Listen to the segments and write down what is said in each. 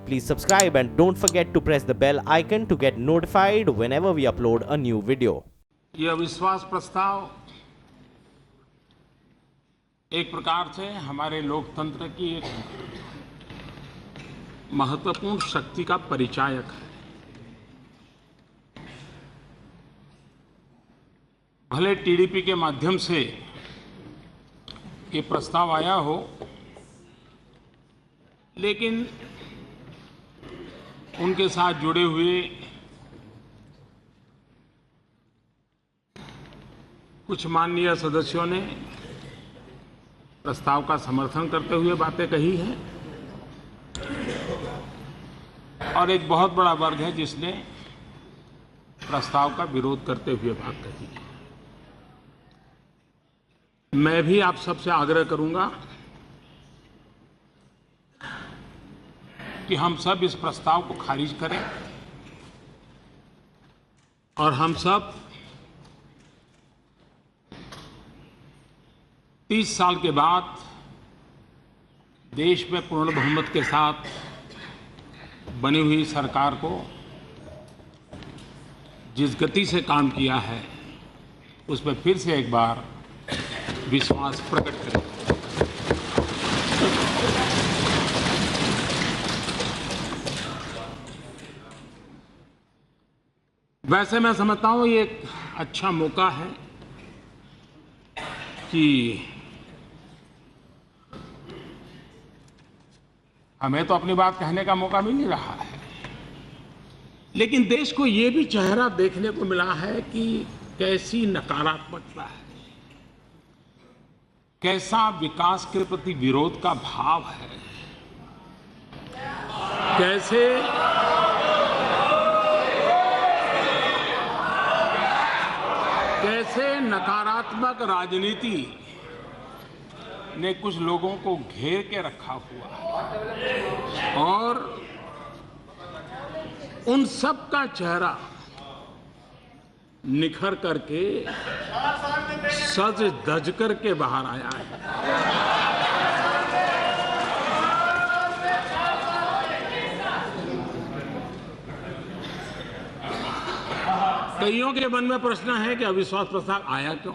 Please subscribe and don't forget to press the bell icon to get notified whenever we upload a new video. यह अविश्वास प्रस्ताव एक प्रकार से हमारे लोकतंत्र की एक महत्वपूर्ण शक्ति का परिचायक है। भले टीडीपी के माध्यम से ये प्रस्ताव आया हो, लेकिन उनके साथ जुड़े हुए कुछ माननीय सदस्यों ने प्रस्ताव का समर्थन करते हुए बातें कही हैं और एक बहुत बड़ा वर्ग है जिसने प्रस्ताव का विरोध करते हुए बात कही है। मैं भी आप सबसे आग्रह करूंगा कि हम सब इस प्रस्ताव को खारिज करें और हम सब 30 साल के बाद देश में पूर्ण बहुमत के साथ बनी हुई सरकार को जिस गति से काम किया है उस पर फिर से एक बार विश्वास प्रकट करें। वैसे मैं समझता हूं ये एक अच्छा मौका है कि हमें तो अपनी बात कहने का मौका मिल नहीं रहा है, लेकिन देश को ये भी चेहरा देखने को मिला है कि कैसी नकारात्मकता है, कैसा विकास के प्रति विरोध का भाव है, कैसे नकारात्मक राजनीति ने कुछ लोगों को घेर के रखा हुआ है और उन सब का चेहरा निखर करके सज धज करके बाहर आया है। कईयों के मन में प्रश्न है कि अविश्वास प्रस्ताव आया क्यों?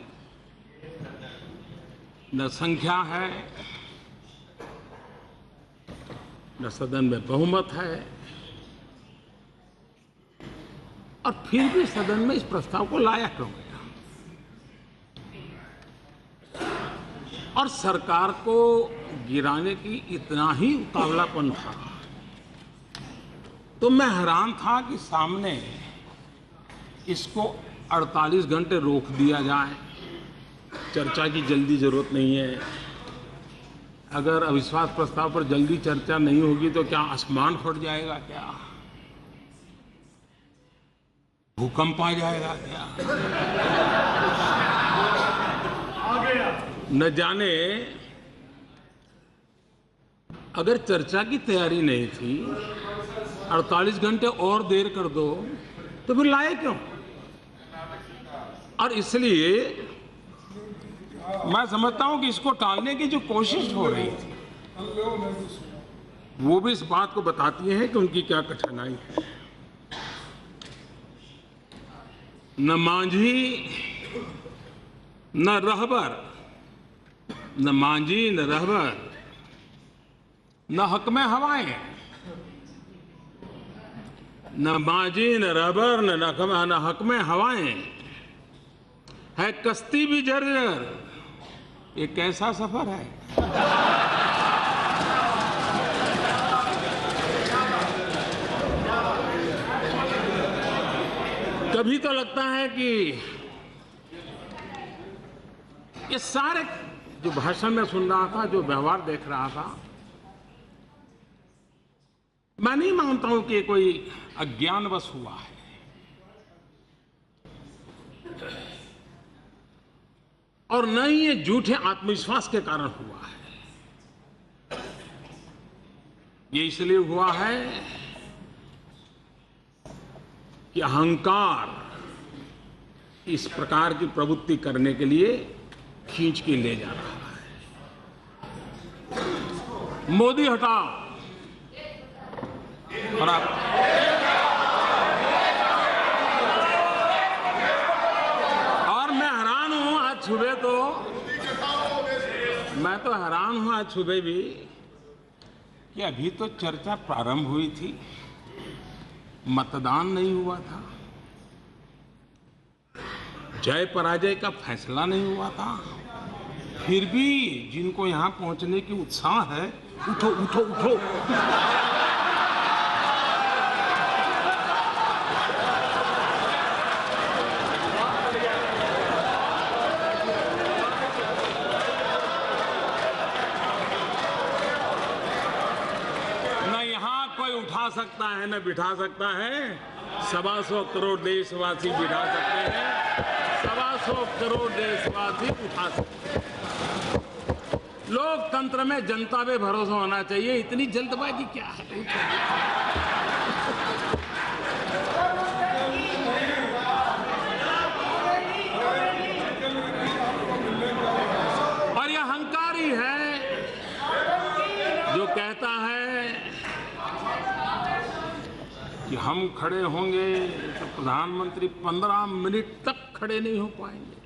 न संख्या है, न सदन में बहुमत है, और फिर भी सदन में इस प्रस्ताव को लाया क्यों गया? और सरकार को गिराने की इतना ही उतावलापन था, तो मैं हैरान था कि सामने इसको 48 घंटे रोक दिया जाए। चर्चा की जल्दी जरूरत नहीं है। अगर अविश्वास प्रस्ताव पर जल्दी चर्चा नहीं होगी तो क्या आसमान फट जाएगा? क्या भूकंप आ जाएगा? क्या न जाने। अगर चर्चा की तैयारी नहीं थी, 48 घंटे और देर कर दो तो फिर लाए क्यों? और इसलिए मैं समझता हूं कि इसको टालने की जो कोशिश हो रही थी वो भी इस बात को बताती है कि उनकी क्या कठिनाई है। न मांझी न रहबर, न मांझी न रहबर, न हक में हवाएं, न मांझी न रहबर न हक में हवाएं, है कश्ती भी जर्जर। ये कैसा सफर है? कभी तो लगता है कि ये सारे जो भाषण में सुन रहा था, जो व्यवहार देख रहा था, मैं नहीं मानता हूं कि कोई अज्ञानवश हुआ है। और न ही ये झूठे आत्मविश्वास के कारण हुआ है। ये इसलिए हुआ है कि अहंकार इस प्रकार की प्रवृत्ति करने के लिए खींच के ले जा रहा है। मोदी हटाओ, और मैं हैरान हूं आज सुबह भी कि अभी तो चर्चा प्रारंभ हुई थी, मतदान नहीं हुआ था, जय पराजय का फैसला नहीं हुआ था, फिर भी जिनको यहां पहुंचने की उत्साह है, उठो उठो उठो। उठा सकता है न बिठा सकता है, 125 करोड़ देशवासी बिठा सकते हैं, 125 करोड़ देशवासी उठा सकते हैं। लोकतंत्र में जनता पे भरोसा होना चाहिए, इतनी जल्दबाजी क्या है? और यह अहंकारी है जो कहता है कि हम खड़े होंगे तो प्रधानमंत्री 15 मिनट तक खड़े नहीं हो पाएंगे।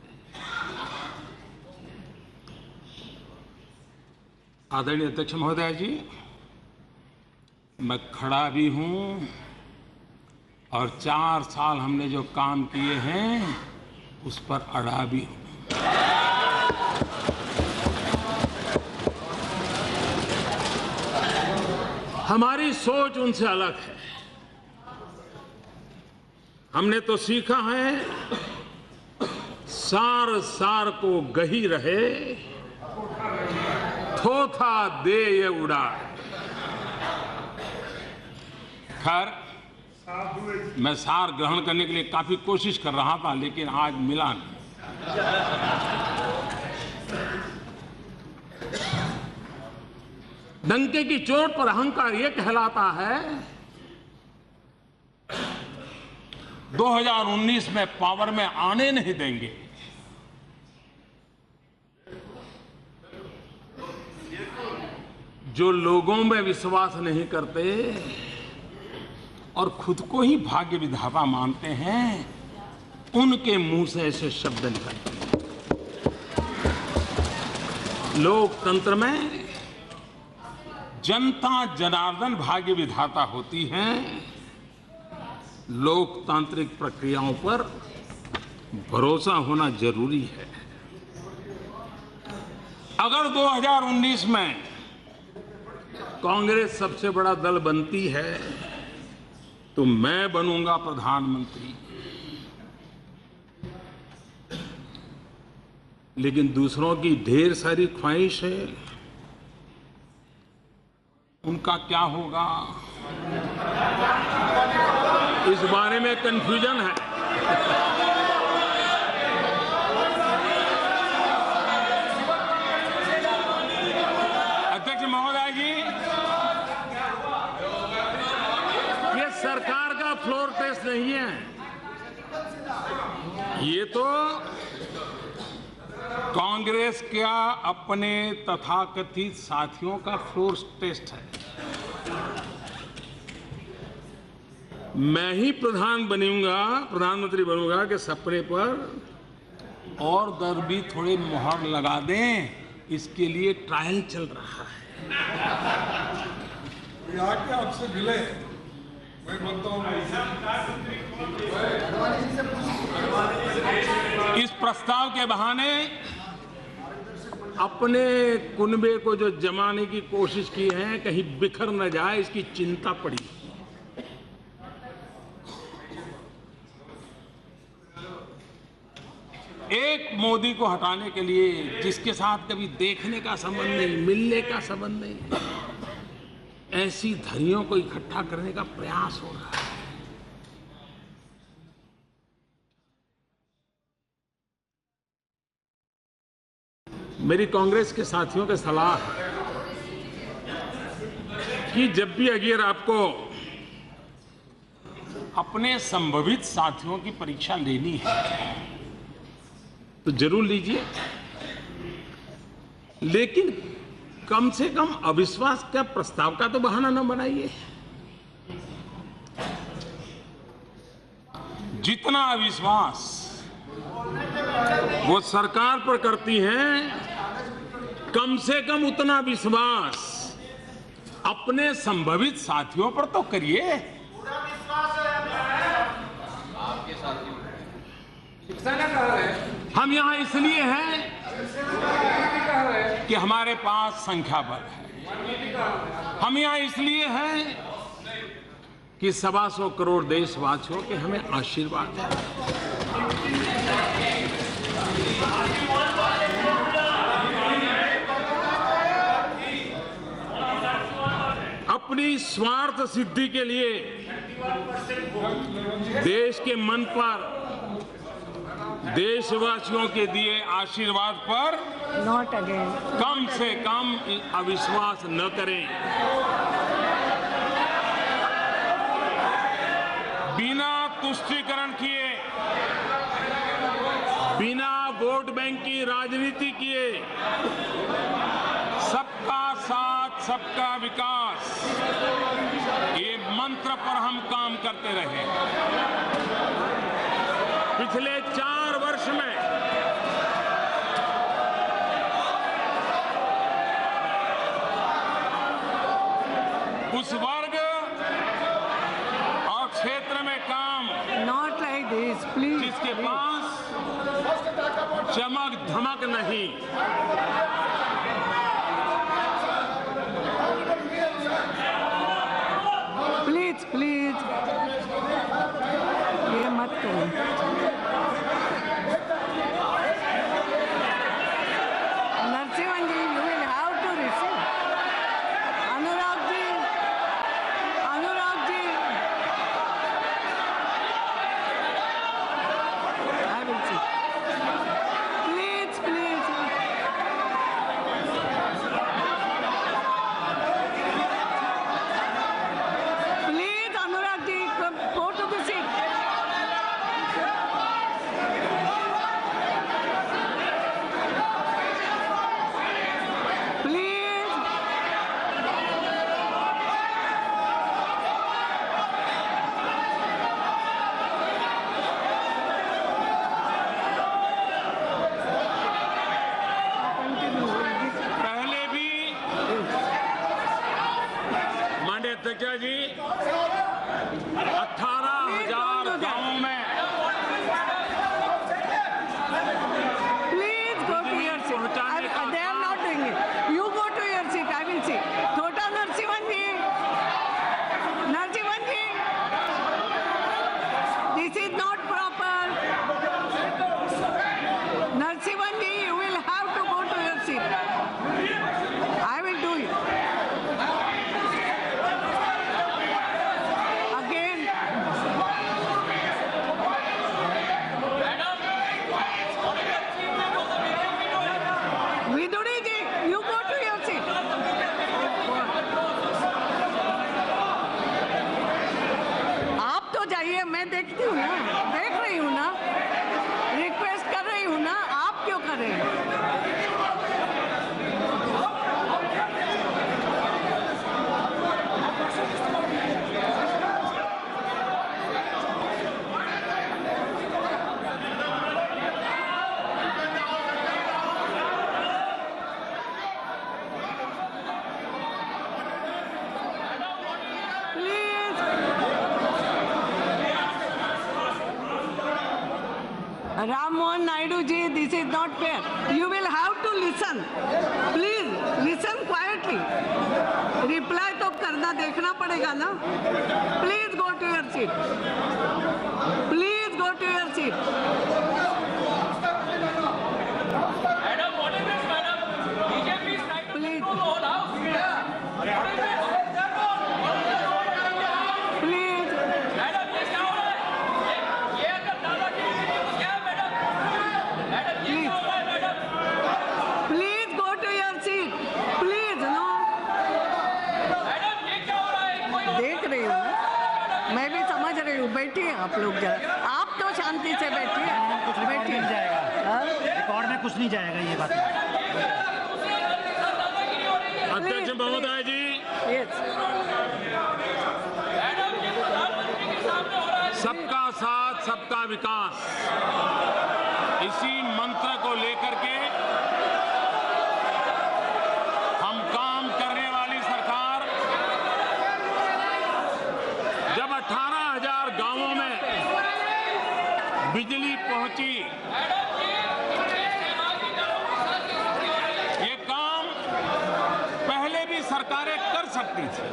आदरणीय अध्यक्ष महोदय जी, मैं खड़ा भी हूं और 4 साल हमने जो काम किए हैं उस पर अड़ा भी हूं। हमारी सोच उनसे अलग है। हमने तो सीखा है, सार सार को गही रहे, थोथा दे ये उड़ा। खैर, मैं सार ग्रहण करने के लिए काफी कोशिश कर रहा था, लेकिन आज मिला नहीं। डंके की चोट पर अहंकार ये कहलाता है 2019 में पावर में आने नहीं देंगे। जो लोगों में विश्वास नहीं करते और खुद को ही भाग्य विधाता मानते हैं, उनके मुंह से ऐसे शब्द निकलते हैं। लोकतंत्र में जनता जनार्दन भाग्य विधाता होती है। लोकतांत्रिक प्रक्रियाओं पर भरोसा होना जरूरी है। अगर 2019 में कांग्रेस सबसे बड़ा दल बनती है तो मैं बनूंगा प्रधानमंत्री, लेकिन दूसरों की ढेर सारी ख्वाहिश है, उनका क्या होगा, इस बारे में कंफ्यूजन है। अध्यक्ष महोदय जी, ये सरकार का फ्लोर टेस्ट नहीं है, ये तो कांग्रेस का अपने तथाकथित साथियों का फ्लोर टेस्ट है। मैं ही प्रधानमंत्री बनूंगा कि सपने पर और दर भी थोड़ी मुहर लगा दें, इसके लिए ट्रायल चल रहा है। आके आपसे मिले, मैं बोलता हूँ इस प्रस्ताव के बहाने अपने कुनबे को जो जमाने की कोशिश की है, कहीं बिखर न जाए, इसकी चिंता पड़ी। एक मोदी को हटाने के लिए, जिसके साथ कभी देखने का संबंध नहीं, मिलने का संबंध नहीं, ऐसी धरियों को इकट्ठा करने का प्रयास हो रहा है। मेरी कांग्रेस के साथियों की सलाह है कि जब भी अगर आपको अपने संभावित साथियों की परीक्षा लेनी है तो जरूर लीजिए, लेकिन कम से कम अविश्वास का प्रस्ताव का तो बहाना न बनाइए। जितना अविश्वास वो सरकार पर करती हैं, कम से कम उतना विश्वास अपने संभावित साथियों पर तो करिए। हम यहां इसलिए हैं कि हमारे पास संख्या बल है। हम यहां इसलिए हैं कि 125 करोड़ देशवासियों के हमें आशीर्वाद है। अपनी स्वार्थ सिद्धि के लिए देश के मन पर, देशवासियों के दिए आशीर्वाद पर नॉट अगेन कम से कम अविश्वास न करें। बिना तुष्टीकरण किए, बिना वोट बैंक की राजनीति किए, सबका साथ सबका विकास, ये मंत्र पर हम काम करते रहे। पिछले 4 वर्ष में उस वर्ग और क्षेत्र में काम नॉट लाइक दिस प्लीज। जिसके पास चमक धमक नहीं, प्लीज प्लीज ये मत करो। नरसिंहन जी, you will have to receive. Anurag ji, Anurag ji, I will see. Please, please. Please, Anurag ji, go to the seat. Please. Continue. पहले भी माननीय अध्यक्ष जी 18,000 गांवों में Please go to your seat. They are not doing it. You go to your seat. I will see. Thota Narasimhan ji. Narasimhan ji. This is not proper. Narasimhan ji, you will have to go to your seat. I will do it. Again. Viduri ji, you go to your seat. आप तो जाइए, मैं देखती हूँ ना, देख रही हूँ ना, रिक्वेस्ट कर रही हूँ ना, आप क्यों कर रहे हैं? Please. Ram Mohan Naidu ji, this is not fair. You will have to listen. Please listen quietly. Reply तो करना देखना पड़ेगा ना. Please go to your seat. Please go to your seat. Madam, what is this, madam? BJP is trying to Please. control the whole house. What is this? Please. Madam ये क्या हो रहा है? ये अगर दादागिरी की न्यूज़ क्या है मैडम? मैडम ये क्या हो रहा है madam? Please go to your seat. Please, no. Madam ये क्या हो रहा है? कोई और देख रही हूँ, मैं भी समझ रही हूँ। बैठिए आप लोग जरा, आप तो शांति से बैठिए, बैठिए। हाँ? रिकॉर्ड में कुछ नहीं जाएगा ये बात। दादागिरी हो रही है। अध्यक्ष महोदय जी, Yes. मैडम ये प्रधानमंत्री के सामने हो रहा है। सबका साथ सबका विकास, इसी मंत्र को लेकर के हम काम करने वाली सरकार जब 18,000 गांवों में बिजली पहुंची, ये काम पहले भी सरकारें कर सकती थी,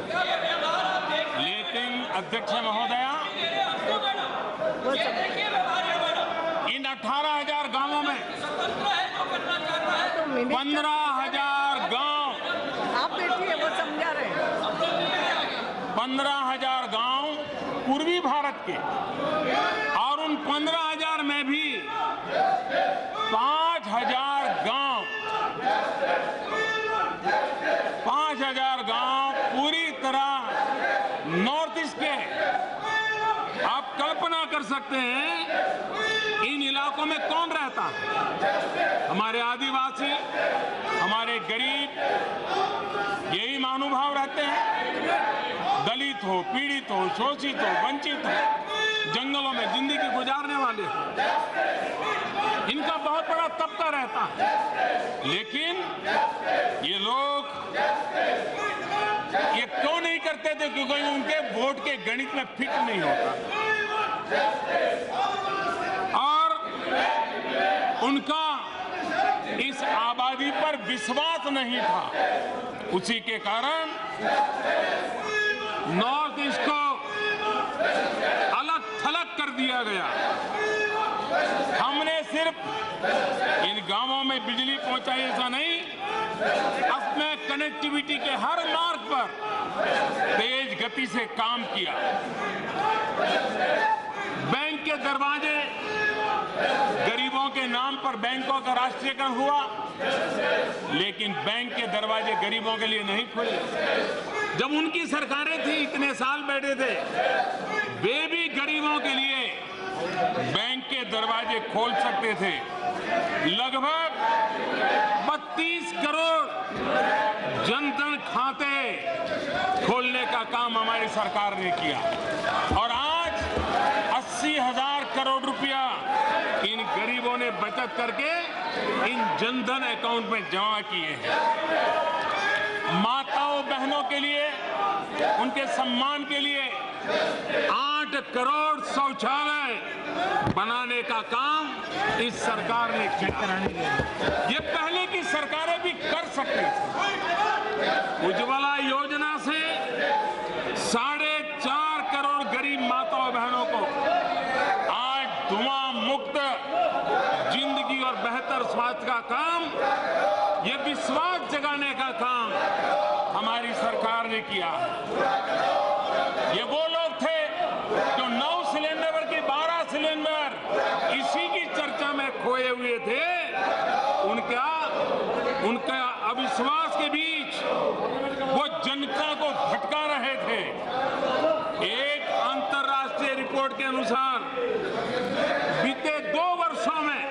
लेकिन अध्यक्ष महोदया, इन 18,000 गांवों में 15,000 गांव, आप देखिए वो समझा रहे हैं। 15,000 गांव पूर्वी भारत के, और उन 15,000 में भी 5,000 गांव पूरी तरह नॉर्थ ईस्ट के। आप कल्पना कर सकते हैं इन इलाकों में कौन रहता है? हमारे आदिवासी, हमारे गरीब, यही महानुभाव रहते हैं। दलित हो, पीड़ित हो, शोषित हो, वंचित हो, जंगलों में जिंदगी गुजारने वाले हो, इनका बहुत बड़ा तबका रहता है। लेकिन ये लोग ये क्यों नहीं करते थे? क्योंकि उनके वोट के गणित में फिट नहीं होता और उनका इस आबादी पर विश्वास नहीं था। उसी के कारण नॉर्थ ईस्ट को अलग थलग कर दिया गया। हमने सिर्फ इन गांवों में बिजली पहुंचाई ऐसा नहीं, अपने कनेक्टिविटी के हर मार्ग पर तेज गति से काम किया। बैंक के दरवाजे, गरीबों के नाम पर बैंकों का राष्ट्रीयकरण हुआ, लेकिन बैंक के दरवाजे गरीबों के लिए नहीं खुले। जब उनकी सरकारें थी, इतने साल बैठे थे, वे भी गरीबों के लिए बैंक के दरवाजे खोल सकते थे। लगभग 32 करोड़ जनधन खाते खोलने का काम हमारी सरकार ने किया और आज 80,000 करोड़ रुपया इन गरीबों ने बचत करके इन जनधन अकाउंट में जमा किए हैं। माताओं बहनों के लिए, उनके सम्मान के लिए 8 करोड़ शौचालय बनाने का काम इस सरकार ने किया। ये पहले की सरकारें भी कर सकती थी। उज्ज्वला योजना से 4.5 करोड़ गरीब माताओं बहनों को आज धुआं मुक्त जिंदगी और बेहतर स्वास्थ्य का काम, ये विश्वास जगाने का काम हमारी सरकार ने किया। ये वो लोग थे जो 9 सिलेंडर की 12 सिलेंडर इसी की चर्चा में खोए हुए थे। उनका अविश्वास के बीच वो जनता को भटका रहे थे। एक अंतर्राष्ट्रीय रिपोर्ट के अनुसार बीते 2 वर्षों में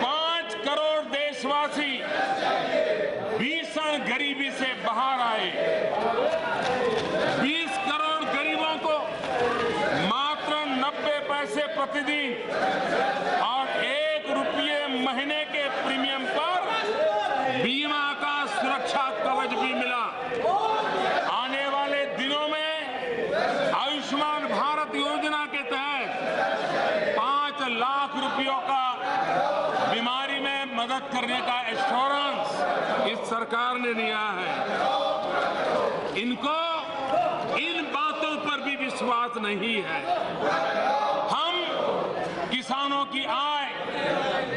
5 करोड़ देशवासी भीषण गरीबी से बाहर आए। 20 करोड़ गरीबों को मात्र 90 पैसे प्रतिदिन और 1 रुपये महीने के प्रीमियम पर बीमा का सुरक्षा कवच भी मिला। आने वाले दिनों में आयुष्मान भारत योजना के तहत 5 लाख रुपयों का बीमारी में मदद करने का एश्योरेंस इस सरकार ने दिया है। इनको इन बातों पर भी विश्वास नहीं है। हम किसानों की आय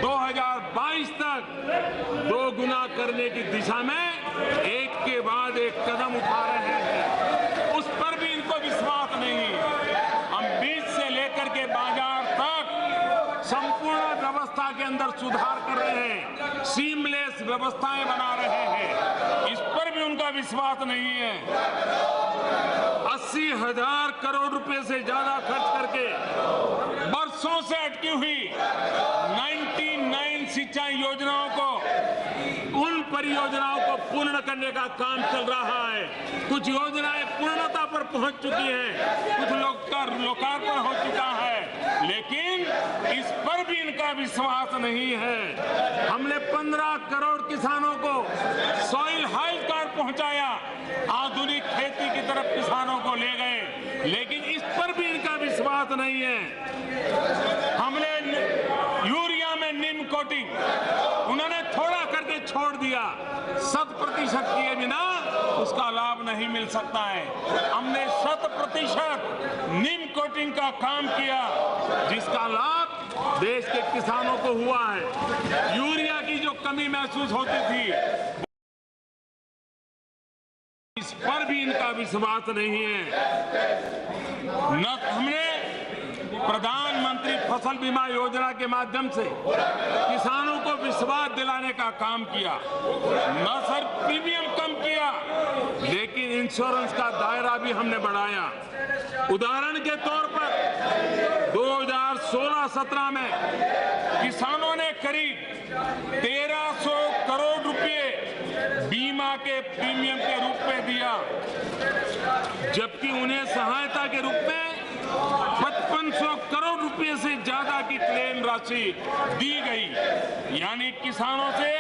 2022 तक 2 गुना करने की दिशा में एक के बाद एक कदम उठा रहे हैं। उस पर भी इनको विश्वास नहीं। हम बीज से लेकर के बाजार तक संपूर्ण व्यवस्था के अंदर सुधार कर रहे हैं, सीमलेस व्यवस्थाएं बना रहे हैं। इस पर भी उनका विश्वास नहीं है। 80,000 करोड़ रुपए से ज्यादा खर्च करके बरसों से अटकी हुई 99 सिंचाई योजनाओं को उन परियोजनाओं को पूर्ण करने का काम चल रहा है। कुछ योजनाएं पूर्णता पर पहुंच चुकी हैं, कुछ लोकार्पण हो चुका है, लेकिन इस पर भी इनका विश्वास नहीं है। हमने 15 करोड़ किसानों को सॉइल हेल्थ कार्ड पहुंचाया, आधुनिक खेती की तरफ किसानों को ले गए, लेकिन इस पर भी इनका विश्वास नहीं है। हमने यूरिया में नीम कोटिंग उन्होंने थोड़ा करके छोड़ दिया, 100% किए बिना उसका लाभ नहीं मिल सकता है। हमने 100% नीम कोटिंग का काम किया, जिसका लाभ देश के किसानों को हुआ है। यूरिया की जो कमी महसूस होती थी, इस पर भी इनका विश्वास नहीं है। न हमने प्रधानमंत्री फसल बीमा योजना के माध्यम से किसानों को विश्वास दिलाने का काम किया, न सिर्फ प्रीमियम कम किया, लेकिन इंश्योरेंस का दायरा भी हमने बढ़ाया। उदाहरण के तौर पर 2016-17 में किसानों ने करीब 1300 करोड़ रुपए बीमा के प्रीमियम के रूप में दिया, जबकि उन्हें सहायता के रूप में 5500 करोड़ रुपए से ज्यादा की क्लेम राशि दी गई। यानी किसानों से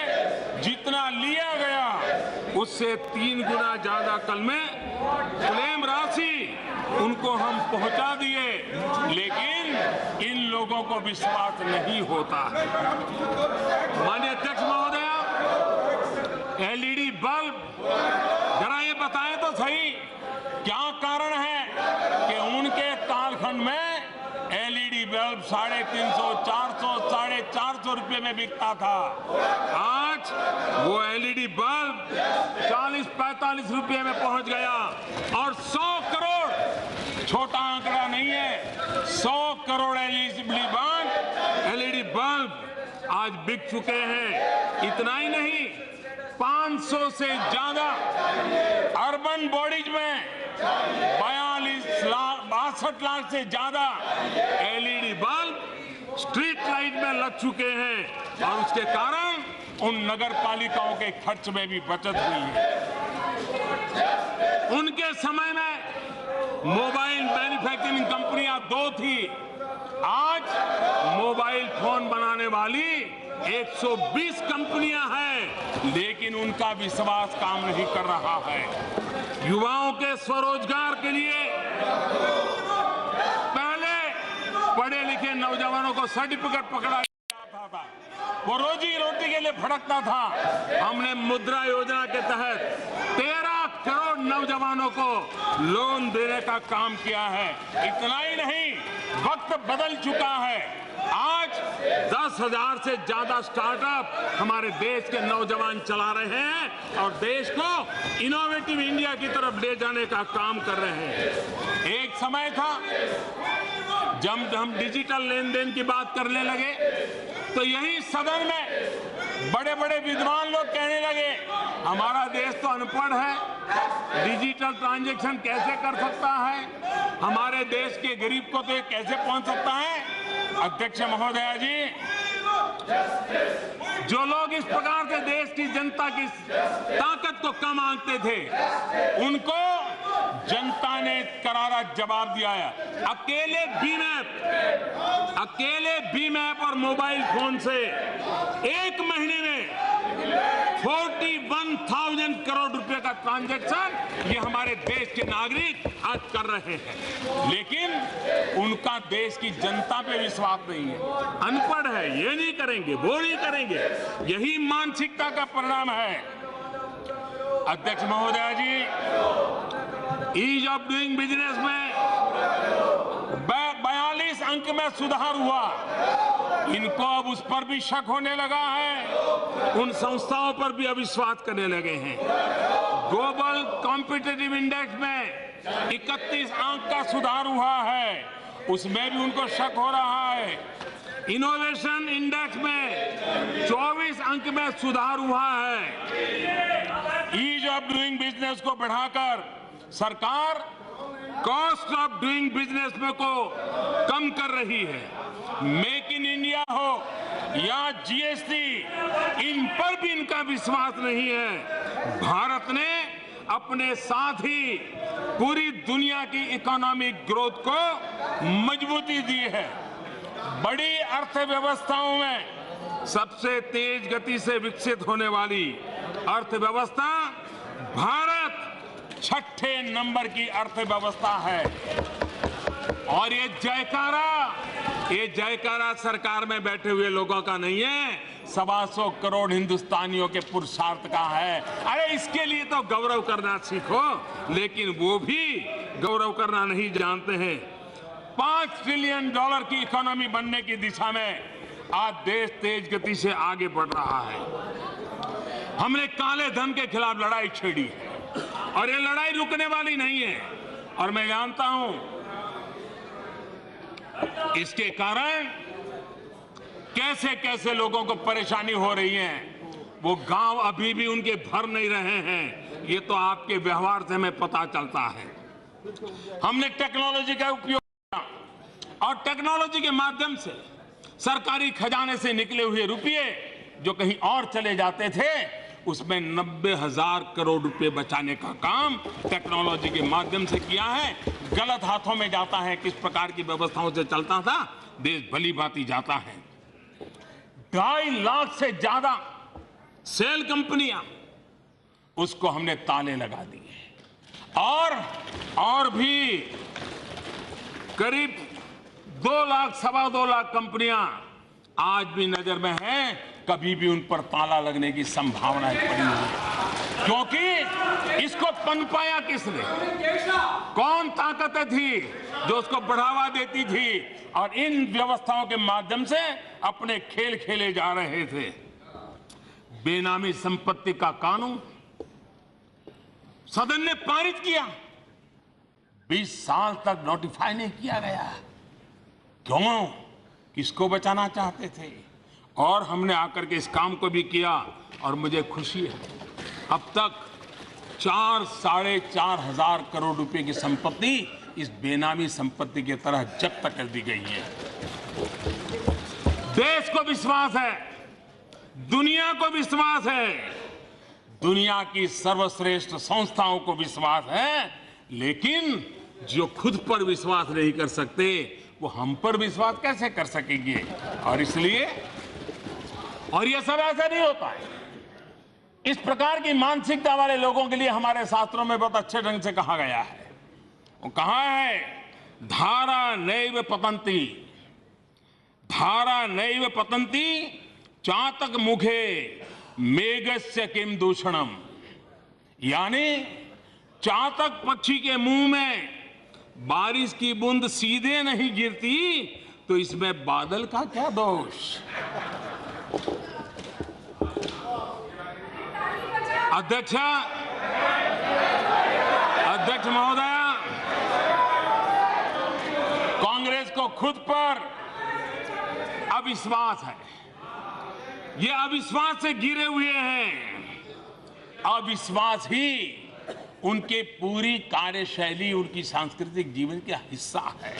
जितना लिया गया उससे 3 गुना ज्यादा कल में क्लेम राशि उनको हम पहुंचा दिए, लेकिन इन लोगों को विश्वास नहीं होता। माननीय अध्यक्ष महोदया, एलईडी बल्ब जरा ये बताएं तो सही, क्या कारण है कि उनके कालखंड में एलईडी बल्ब 350, 400, 450 रुपए में बिकता था। आज वो एलईडी बल्ब 40-45 रुपए में पहुंच गया और 100 करोड़, छोटा आंकड़ा नहीं है, 100 करोड़ एलईडी बल्ब आज बिक चुके हैं। इतना ही नहीं, 500 से ज्यादा अर्बन बॉडीज में 62 लाख से ज्यादा एलईडी बल्ब स्ट्रीट लाइट में लग चुके हैं और उसके कारण उन नगर पालिकाओं के खर्च में भी बचत हुई है। उनके समय में मोबाइल मैन्युफैक्चरिंग कंपनियां 2 थी, आज मोबाइल फोन बनाने वाली 120 कंपनियां हैं, लेकिन उनका विश्वास काम नहीं कर रहा है। युवाओं के स्वरोजगार के लिए पहले पढ़े लिखे नौजवानों को सर्टिफिकेट पकड़ा जाता था, वो रोजी रोटी के लिए भटकता था। हमने मुद्रा योजना के तहत 13 करोड़ नौजवानों को लोन देने का काम किया है। इतना ही नहीं, वक्त बदल चुका है। आज 10,000 से ज्यादा स्टार्टअप हमारे देश के नौजवान चला रहे हैं और देश को इनोवेटिव इंडिया की तरफ ले जाने का काम कर रहे हैं। एक समय था जब हम डिजिटल लेन देन की बात करने लगे तो यही सदन में बड़े बड़े विद्वान लोग कहने लगे, हमारा देश तो अनपढ़ है, डिजिटल ट्रांजैक्शन कैसे कर सकता है, हमारे देश के गरीब को तो ये कैसे पहुंच सकता है। अध्यक्ष महोदया जी, जो लोग इस प्रकार से देश की जनता की ताकत को कम आंकते थे, उनको जनता ने करारा जवाब दिया है। अकेले भीम ऐप और मोबाइल फोन से एक महीने में 41,000 करोड़ रुपए का ट्रांजैक्शन ये हमारे देश के नागरिक आज कर रहे हैं, लेकिन उनका देश की जनता पे विश्वास नहीं है। अनपढ़ है, ये नहीं करेंगे, वो नहीं करेंगे, यही मानसिकता का परिणाम है। अध्यक्ष महोदया जी, ईज ऑफ डूइंग बिजनेस में 42 अंक में सुधार हुआ। इनको अब उस पर भी शक होने लगा है, उन संस्थाओं पर भी अविश्वास करने लगे हैं। ग्लोबल कॉम्पिटिटिव इंडेक्स में 31 अंक का सुधार हुआ है, उसमें भी उनको शक हो रहा है। इनोवेशन इंडेक्स में 24 अंक में सुधार हुआ है। ईज ऑफ डूइंग बिजनेस को बढ़ाकर सरकार कॉस्ट ऑफ डूइंग बिजनेस में को कम कर रही है। मेक इन इंडिया हो या जीएसटी, इन पर भी भी इनका विश्वास नहीं है। भारत ने अपने साथ ही पूरी दुनिया की इकोनॉमिक ग्रोथ को मजबूती दी है। बड़ी अर्थव्यवस्थाओं में सबसे तेज गति से विकसित होने वाली अर्थव्यवस्था भारत 6ठे नंबर की अर्थव्यवस्था है। और ये जयकारा सरकार में बैठे हुए लोगों का नहीं है, 125 करोड़ हिंदुस्तानियों के पुरुषार्थ का है। अरे इसके लिए तो गौरव करना सीखो, लेकिन वो भी गौरव करना नहीं जानते हैं। $5 ट्रिलियन की इकोनॉमी बनने की दिशा में आज देश तेज गति से आगे बढ़ रहा है। हमने काले धन के खिलाफ लड़ाई छेड़ी है और ये लड़ाई रुकने वाली नहीं है। और मैं जानता हूं इसके कारण कैसे कैसे लोगों को परेशानी हो रही है। वो गांव अभी भी उनके भर नहीं रहे हैं, ये तो आपके व्यवहार से हमें पता चलता है। हमने टेक्नोलॉजी का उपयोग किया और टेक्नोलॉजी के माध्यम से सरकारी खजाने से निकले हुए रुपये जो कहीं और चले जाते थे, उसमें 90,000 करोड़ रुपए बचाने का काम टेक्नोलॉजी के माध्यम से किया है। गलत हाथों में जाता है, किस प्रकार की व्यवस्थाओं से चलता था, देश भली भांति जाता है। 2.5 लाख से ज्यादा सेल कंपनियां, उसको हमने ताले लगा दिए और भी करीब 2 लाख, 2.25 लाख कंपनियां आज भी नजर में हैं। कभी भी उन पर ताला लगने की संभावना पड़ी हुई है, क्योंकि इसको पनपाया किसने? कौन ताकतें थी जो उसको बढ़ावा देती थी और इन व्यवस्थाओं के माध्यम से अपने खेल खेले जा रहे थे। बेनामी संपत्ति का कानून सदन ने पारित किया, 20 साल तक नोटिफाई नहीं किया गया। क्यों? किसको बचाना चाहते थे? और हमने आकर के इस काम को भी किया और मुझे खुशी है, अब तक 4-4.5 हजार करोड़ रुपए की संपत्ति इस बेनामी संपत्ति की तरह जब्त कर दी गई है। देश को विश्वास है, दुनिया को विश्वास है, दुनिया की सर्वश्रेष्ठ संस्थाओं को विश्वास है, लेकिन जो खुद पर विश्वास नहीं कर सकते वो हम पर विश्वास कैसे कर सकेंगे? और इसलिए यह सब ऐसा नहीं होता है। इस प्रकार की मानसिकता वाले लोगों के लिए हमारे शास्त्रों में बहुत अच्छे ढंग से कहा गया है। वो कहा है, धारा नैव पतंती, धारा नैव पतंती चातक मुखे मेघस्य किम दूषणम। यानी चातक पक्षी के मुंह में बारिश की बूंद सीधे नहीं गिरती तो इसमें बादल का क्या दोष? अध्यक्ष महोदया, कांग्रेस को खुद पर अविश्वास है। ये अविश्वास से गिरे हुए हैं। अविश्वास ही उनके पूरी कार्यशैली, उनकी सांस्कृतिक जीवन का हिस्सा है।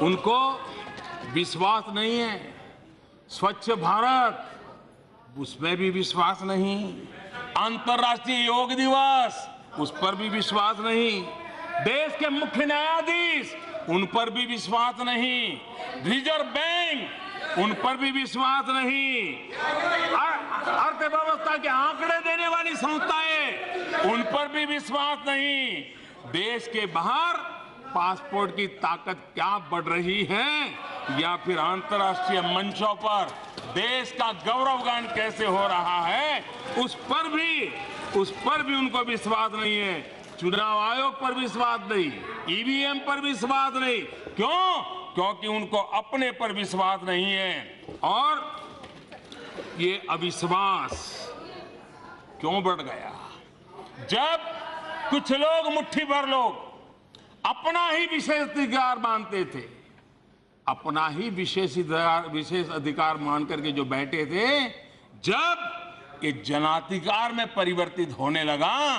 उनको विश्वास नहीं है। स्वच्छ भारत, उसमें भी विश्वास नहीं। अंतर्राष्ट्रीय योग दिवस, उस पर भी विश्वास नहीं। देश के मुख्य न्यायाधीश, उन पर भी विश्वास नहीं। रिजर्व बैंक, उन पर भी विश्वास नहीं। अर्थव्यवस्था के आंकड़े देने वाली संस्थाएं, उन पर भी विश्वास नहीं। देश के बाहर पासपोर्ट की ताकत क्या बढ़ रही है, या फिर अंतर्राष्ट्रीय मंचों पर देश का गौरवगान कैसे हो रहा है, उस पर भी उनको विश्वास नहीं है। चुनाव आयोग पर विश्वास नहीं, ईवीएम पर विश्वास नहीं। क्यों? क्योंकि उनको अपने पर विश्वास नहीं है। और ये अविश्वास क्यों बढ़ गया? जब कुछ लोग, मुट्ठी भर लोग अपना ही विशेष अधिकार मानते थे, अपना ही विशेष अधिकार मान करके जो बैठे थे, जब ये जनाधिकार में परिवर्तित होने लगा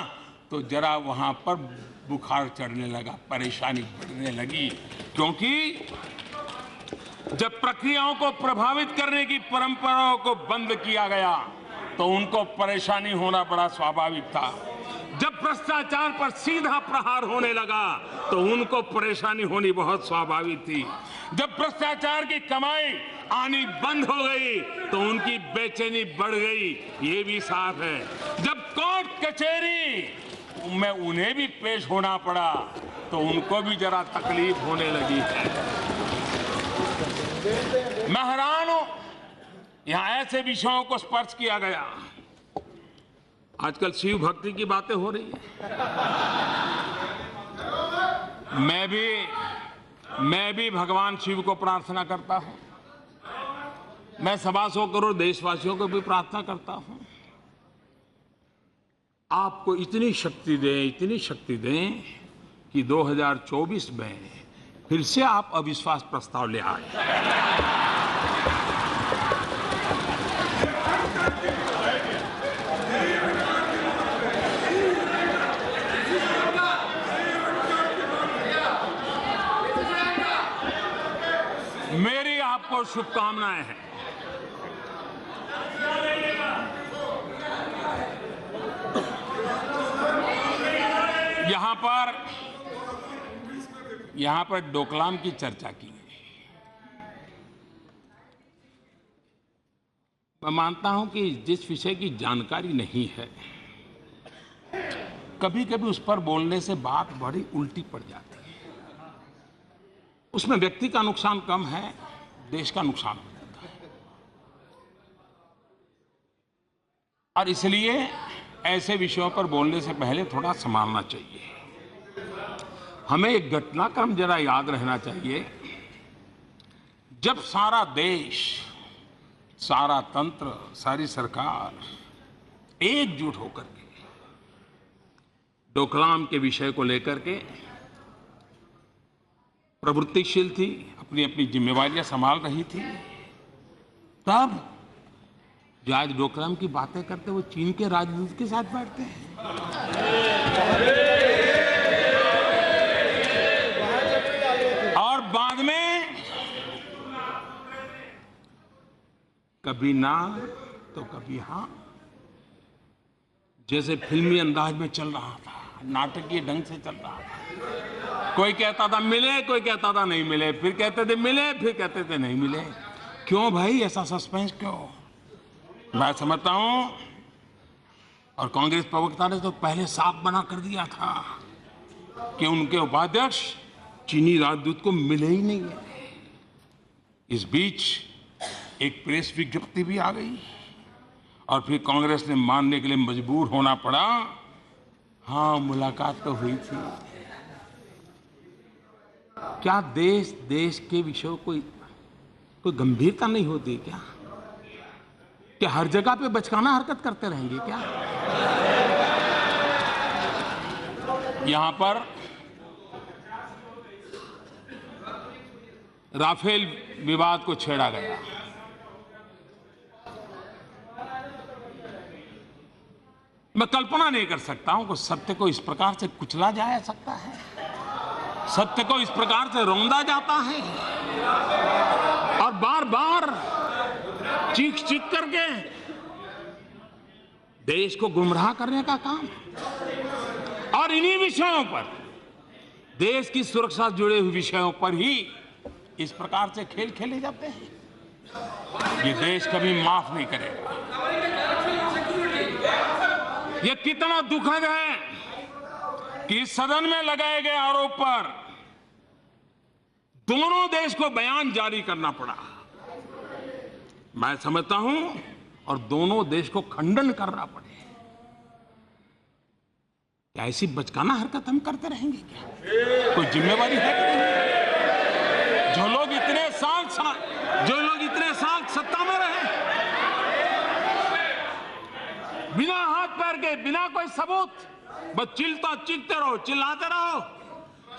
तो जरा वहां पर बुखार चढ़ने लगा, परेशानी बढ़ने लगी। क्योंकि जब प्रक्रियाओं को प्रभावित करने की परंपराओं को बंद किया गया तो उनको परेशानी होना बड़ा स्वाभाविक था। जब भ्रष्टाचार पर सीधा प्रहार होने लगा तो उनको परेशानी होनी बहुत स्वाभाविक थी। जब भ्रष्टाचार की कमाई आनी बंद हो गई तो उनकी बेचैनी बढ़ गई, ये भी साफ है। जब कोर्ट कचहरी में उन्हें भी पेश होना पड़ा तो उनको भी जरा तकलीफ होने लगी है। मैं हैरान हूं, यहां ऐसे विषयों को स्पर्श किया गया। आजकल शिव भक्ति की बातें हो रही है। मैं भी भगवान शिव को प्रार्थना करता हूं। मैं 125 करोड़ देशवासियों को भी प्रार्थना करता हूं, आपको इतनी शक्ति दें कि 2024 में फिर से आप अविश्वास प्रस्ताव ले आए। मेरी आपको शुभकामनाएं हैं। यहां पर डोकलाम की चर्चा की गई। मैं मानता हूं कि जिस विषय की जानकारी नहीं है, कभी कभी उस पर बोलने से बात बड़ी उल्टी पड़ जाती है। उसमें व्यक्ति का नुकसान कम है, देश का नुकसान हो जाता है। और इसलिए ऐसे विषयों पर बोलने से पहले थोड़ा संभालना चाहिए। हमें एक घटनाक्रम जरा याद रहना चाहिए। जब सारा देश, सारा तंत्र, सारी सरकार एकजुट होकर के डोकलाम के विषय को लेकर के प्रवृत्तिशील थी, अपनी अपनी जिम्मेवारियां संभाल रही थी, तब जो आज डोकलाम की बातें करते वो चीन के राजदूत के साथ बैठते हैं। और बाद में कभी ना तो कभी हां, जैसे फिल्मी अंदाज में चल रहा था, नाटकीय ढंग से चल रहा था। कोई कहता था मिले, कोई कहता था नहीं मिले, फिर कहते थे मिले, फिर कहते थे नहीं मिले। क्यों भाई ऐसा सस्पेंस क्यों? मैं समझता हूं, और कांग्रेस प्रवक्ता ने तो पहले साफ मना कर दिया था कि उनके उपाध्यक्ष चीनी राजदूत को मिले ही नहीं है। इस बीच एक प्रेस विज्ञप्ति भी आ गई और फिर कांग्रेस ने मानने के लिए मजबूर होना पड़ा, हाँ मुलाकात तो हुई थी। क्या देश के विषयों कोई गंभीरता नहीं होती क्या? क्या हर जगह पे बचकाना हरकत करते रहेंगे क्या? यहां पर राफेल विवाद को छेड़ा गया। मैं कल्पना नहीं कर सकता हूं कि सत्य को इस प्रकार से कुचला जा सकता है, सत्य को इस प्रकार से रौंदा जाता है और बार बार चीख करके देश को गुमराह करने का काम। और इन्हीं विषयों पर, देश की सुरक्षा से जुड़े हुए विषयों पर ही इस प्रकार से खेल खेले जाते हैं। ये देश कभी माफ नहीं करेगा। ये कितना दुखद है कि इस सदन में लगाए गए आरोप पर दोनों देश को बयान जारी करना पड़ा। मैं समझता हूं, और दोनों देश को खंडन करना पड़े। क्या ऐसी बचकाना हरकत हम करते रहेंगे क्या? कोई जिम्मेवारी है कि नहीं? जो लोग इतने साल सत्ता में रहे, बिना हाथ पैर के, बिना कोई सबूत, बस चीखते रहो, चिल्लाते रहो,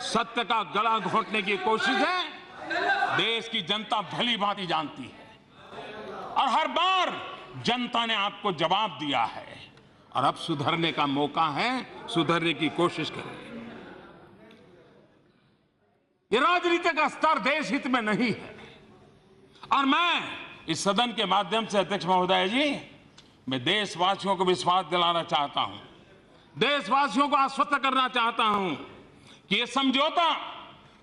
सत्य का गला घोंटने की कोशिश है। देश की जनता भली भांति जानती है और हर बार जनता ने आपको जवाब दिया है और अब सुधरने का मौका है, सुधरने की कोशिश करें। ये राजनीति का स्तर देश हित में नहीं है। और मैं इस सदन के माध्यम से अध्यक्ष महोदय जी, मैं देशवासियों को विश्वास दिलाना चाहता हूं, देशवासियों को आश्वस्त करना चाहता हूं कि ये समझौता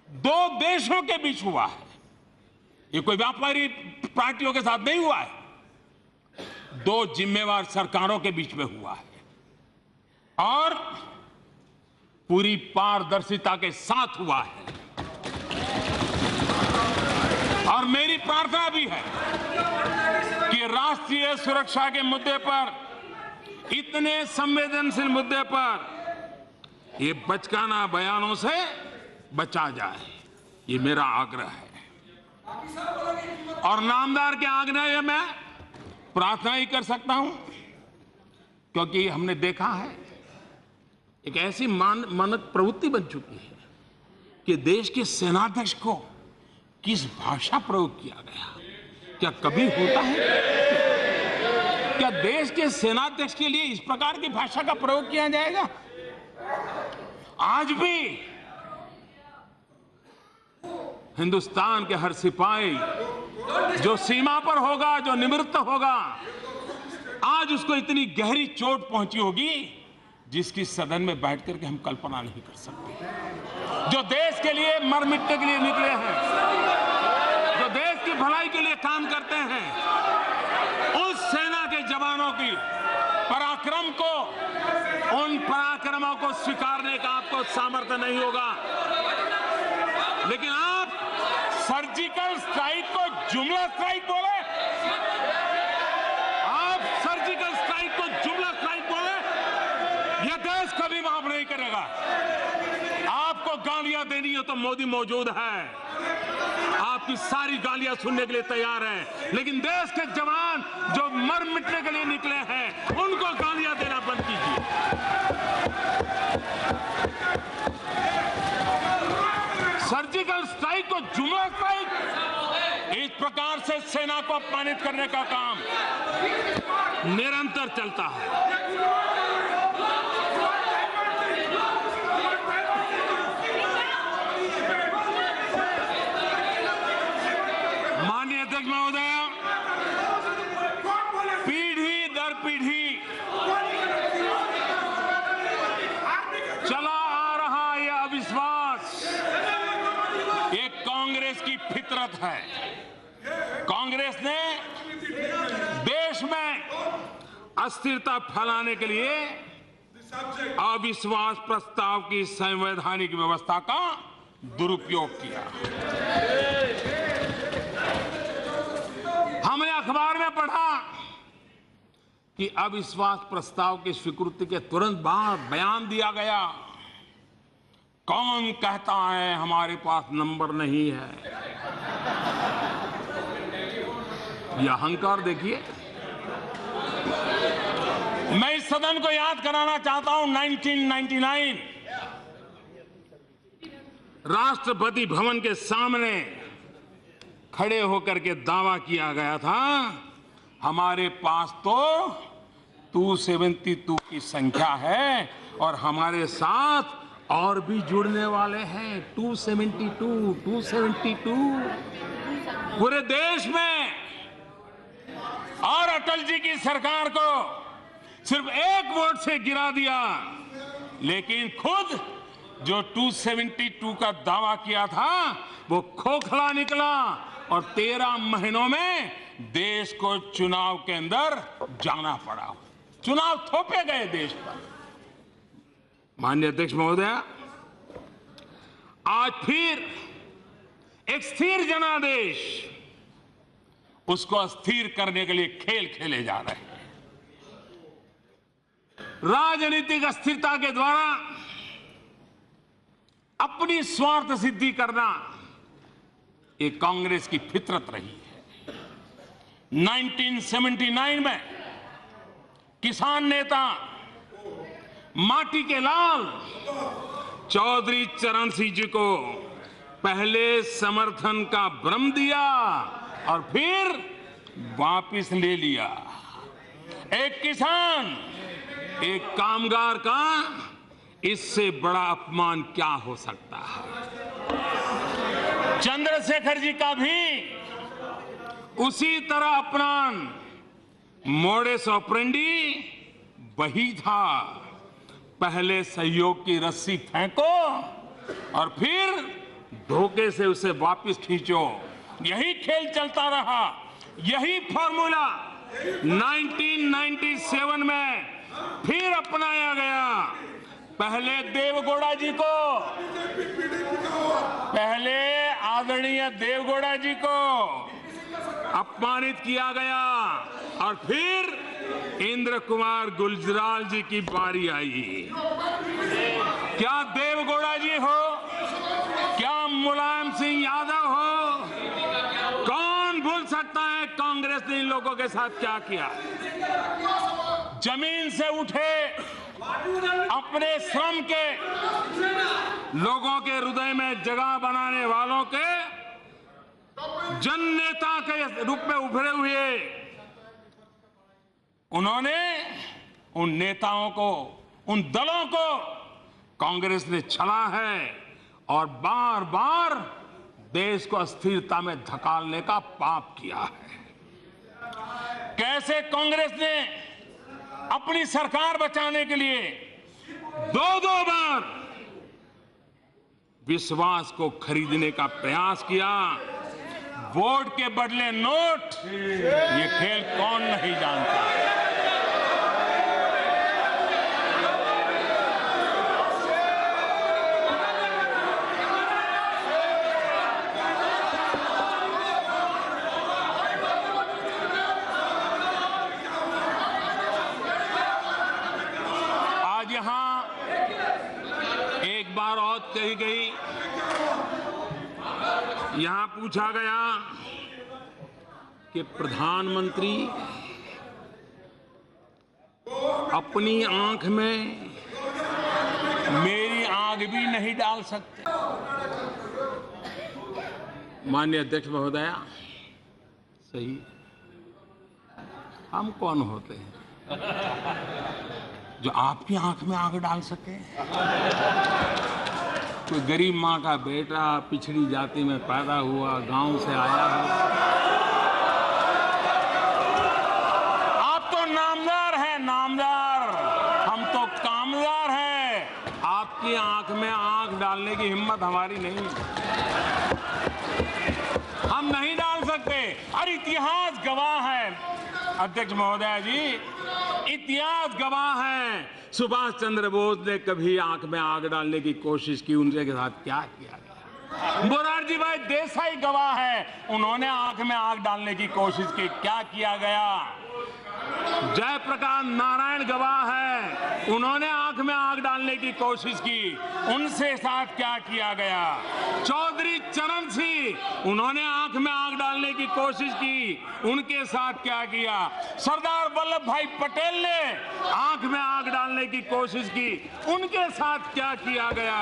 दो देशों के बीच हुआ है, ये कोई व्यापारी पार्टियों के साथ नहीं हुआ है, दो जिम्मेवार सरकारों के बीच में हुआ है और पूरी पारदर्शिता के साथ हुआ है। और मेरी प्रार्थना भी है कि राष्ट्रीय सुरक्षा के मुद्दे पर, इतने संवेदनशील मुद्दे पर ये बचकाना बयानों से बचा जाए, ये मेरा आग्रह है। और नामदार के आग्रह मैं प्रार्थना ही कर सकता हूं, क्योंकि हमने देखा है एक ऐसी मानक प्रवृत्ति बन चुकी है कि देश के सेनाध्यक्ष को किस भाषा प्रयोग किया गया, क्या कभी होता है? क्या देश के सेनाध्यक्ष के लिए इस प्रकार की भाषा का प्रयोग किया जाएगा? आज भी हिंदुस्तान के हर सिपाही जो सीमा पर होगा, जो निवृत्त होगा, आज उसको इतनी गहरी चोट पहुंची होगी जिसकी सदन में बैठ करके हम कल्पना नहीं कर सकते। जो देश के लिए मर मिटने के लिए निकले हैं, जो देश की भलाई के लिए काम करते हैं, उस सेना के जवानों की पराक्रम को, उन पराक्रमों को स्वीकारने का आपको सामर्थ्य नहीं होगा। लेकिन आप सर्जिकल स्ट्राइक को जुमला स्ट्राइक बोले, आप सर्जिकल स्ट्राइक को जुमला स्ट्राइक बोले, यह देश कभी माफ नहीं करेगा। आपको गालियां देनी है तो मोदी मौजूद है, आपकी सारी गालियां सुनने के लिए तैयार है, लेकिन देश के जवान जो मर मिटने के लिए निकले हैं, उनको गालियां देना बंद कीजिए। सर्जिकल स्ट्राइक को जुमला स्ट्राइक, इस प्रकार से सेना को अपमानित करने का काम निरंतर चलता है। माननीय अध्यक्ष महोदय, पीढ़ी दर पीढ़ी चला आ रहा यह अविश्वास, ये कांग्रेस की फितरत है। कांग्रेस ने देश में अस्थिरता फैलाने के लिए अविश्वास प्रस्ताव की संवैधानिक व्यवस्था का दुरुपयोग किया। हमने अखबार में पढ़ा कि अविश्वास प्रस्ताव की स्वीकृति के तुरंत बाद बयान दिया गया, कौन कहता है हमारे पास नंबर नहीं है। यह अहंकार देखिए। मैं इस सदन को याद कराना चाहता हूं 1999 राष्ट्रपति भवन के सामने खड़े होकर के दावा किया गया था, हमारे पास तो 272 की संख्या है और हमारे साथ और भी जुड़ने वाले हैं 272। पूरे देश में और अटल जी की सरकार को सिर्फ एक वोट से गिरा दिया, लेकिन खुद जो 272 का दावा किया था वो खोखला निकला और 13 महीनों में देश को चुनाव के अंदर जाना पड़ा। चुनाव थोपे गए देश पर। माननीय अध्यक्ष महोदय, आज फिर एक स्थिर जनादेश, उसको अस्थिर करने के लिए खेल खेले जा रहे हैं। राजनीतिक अस्थिरता के द्वारा अपनी स्वार्थ सिद्धि करना ये कांग्रेस की फितरत रही है। 1979 में किसान नेता माटी के लाल चौधरी चरण सिंह जी को पहले समर्थन का भ्रम दिया और फिर वापस ले लिया। एक किसान, एक कामगार का इससे बड़ा अपमान क्या हो सकता है। चंद्रशेखर जी का भी उसी तरह अपमान मोडेस ऑपरेंडी वही था, पहले सहयोग की रस्सी फेंको और फिर धोखे से उसे वापस खींचो। यही खेल चलता रहा, यही फॉर्मूला 1997 में फिर अपनाया गया। पहले देवगौड़ा जी को, पहले आदरणीय देवगौड़ा जी को अपमानित किया गया और फिर इंद्र कुमार गुलजराल जी की बारी आई। क्या देवगौड़ा जी हो, क्या मुलायम सिंह यादव हो, कौन भूल सकता है कांग्रेस ने इन लोगों के साथ क्या किया। जमीन से उठे, अपने श्रम के लोगों के हृदय में जगह बनाने वालों के जन नेता के रूप में उभरे हुए उन्होंने उन नेताओं को, उन दलों को कांग्रेस ने छला है और बार बार देश को अस्थिरता में धकेलने का पाप किया है। कैसे कांग्रेस ने अपनी सरकार बचाने के लिए दो बार विश्वास को खरीदने का प्रयास किया। वोट के बदले नोट, ये खेल कौन नहीं जानता। आज यहां एक बार और कही गई, यहां पूछा गया कि प्रधानमंत्री अपनी आंख में मेरी आंख भी नहीं डाल सकते। माननीय अध्यक्ष महोदया, सही, हम कौन होते हैं जो आपकी आंख में आंख डाल सके। कोई गरीब माँ का बेटा, पिछड़ी जाति में पैदा हुआ, गांव से आया हो, आप तो नामदार हैं, नामदार, हम तो कामदार हैं। आपकी आंख में आंख डालने की हिम्मत हमारी नहीं, हम नहीं डाल सकते। और इतिहास गवाह है अध्यक्ष महोदया जी, इतिहास गवाह है। सुभाष चंद्र बोस ने कभी आंख में आग डालने की कोशिश की, उनके साथ क्या किया गया। मोरारजी भाई देसाई गवाह है, उन्होंने आंख में आग डालने की कोशिश की, क्या किया गया। जयप्रकाश नारायण गवाह है, उन्होंने आंख में आग डालने की कोशिश की, उनसे साथ क्या किया गया। चौधरी चरण सिंह, उन्होंने आंख में आग डालने की कोशिश की, उनके साथ क्या किया। सरदार वल्लभ भाई पटेल ने आंख में आग डालने की कोशिश की, उनके साथ क्या किया गया।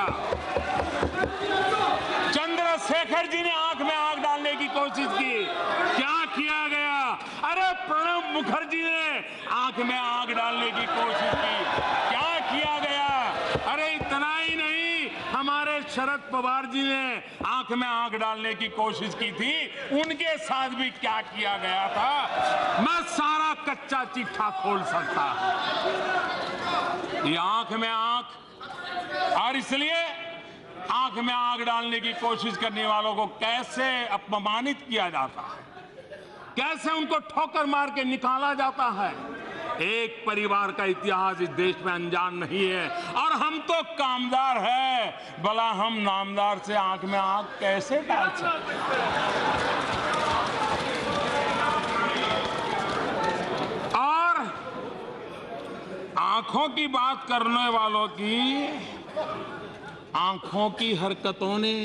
चंद्रशेखर जी ने आंख में आग डालने की कोशिश की, क्या किया गया। अरे प्रणब मुखर्जी ने आंख में आग डालने की कोशिश की, क्या किया गया। अरे इतना ही नहीं, हमारे शरद पवार जी ने आंख में आग डालने की कोशिश की थी, उनके साथ भी क्या किया गया था। मैं सारा कच्चा चिट्ठा खोल सकता हूं। ये आंख में आंख, और इसलिए आंख में आग डालने की कोशिश करने वालों को कैसे अपमानित किया जाता है, कैसे उनको ठोकर मार के निकाला जाता है। एक परिवार का इतिहास इस देश में अनजान नहीं है, और हम तो कामदार हैं, भला हम नामदार से आंख में आंख कैसे डाल सकते हैं। और आंखों की बात करने वालों की आंखों की हरकतों ने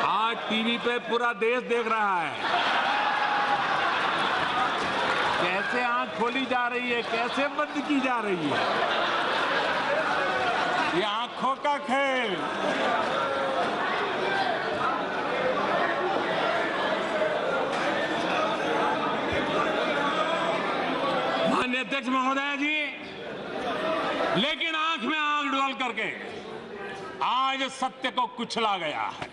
आज टीवी पे पूरा देश देख रहा है, कैसे आंख खोली जा रही है, कैसे बंद की जा रही है। ये आंखों का खेल। माननीय अध्यक्ष महोदय जी, लेकिन आंख में आंख डाल करके आज सत्य को कुचला गया है।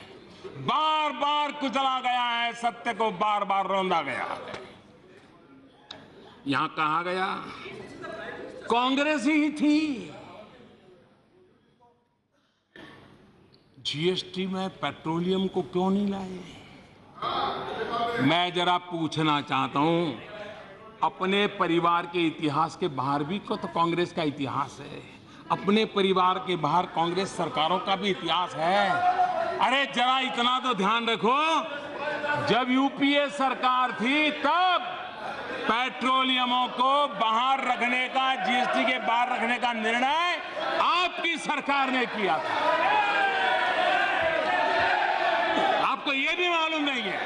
बार बार कुचला गया है, सत्य को बार बार रौंदा गया है। यहां कहा गया कांग्रेस ही थी। जीएसटी में पेट्रोलियम को क्यों नहीं लाए? मैं जरा पूछना चाहता हूं, अपने परिवार के इतिहास के बाहर भी तो कांग्रेस का इतिहास है, अपने परिवार के बाहर कांग्रेस सरकारों का भी इतिहास है। अरे जरा इतना तो ध्यान रखो, जब यूपीए सरकार थी तब पेट्रोलियमों को बाहर रखने का, जीएसटी के बाहर रखने का निर्णय आपकी सरकार ने किया था। आपको यह भी मालूम नहीं है।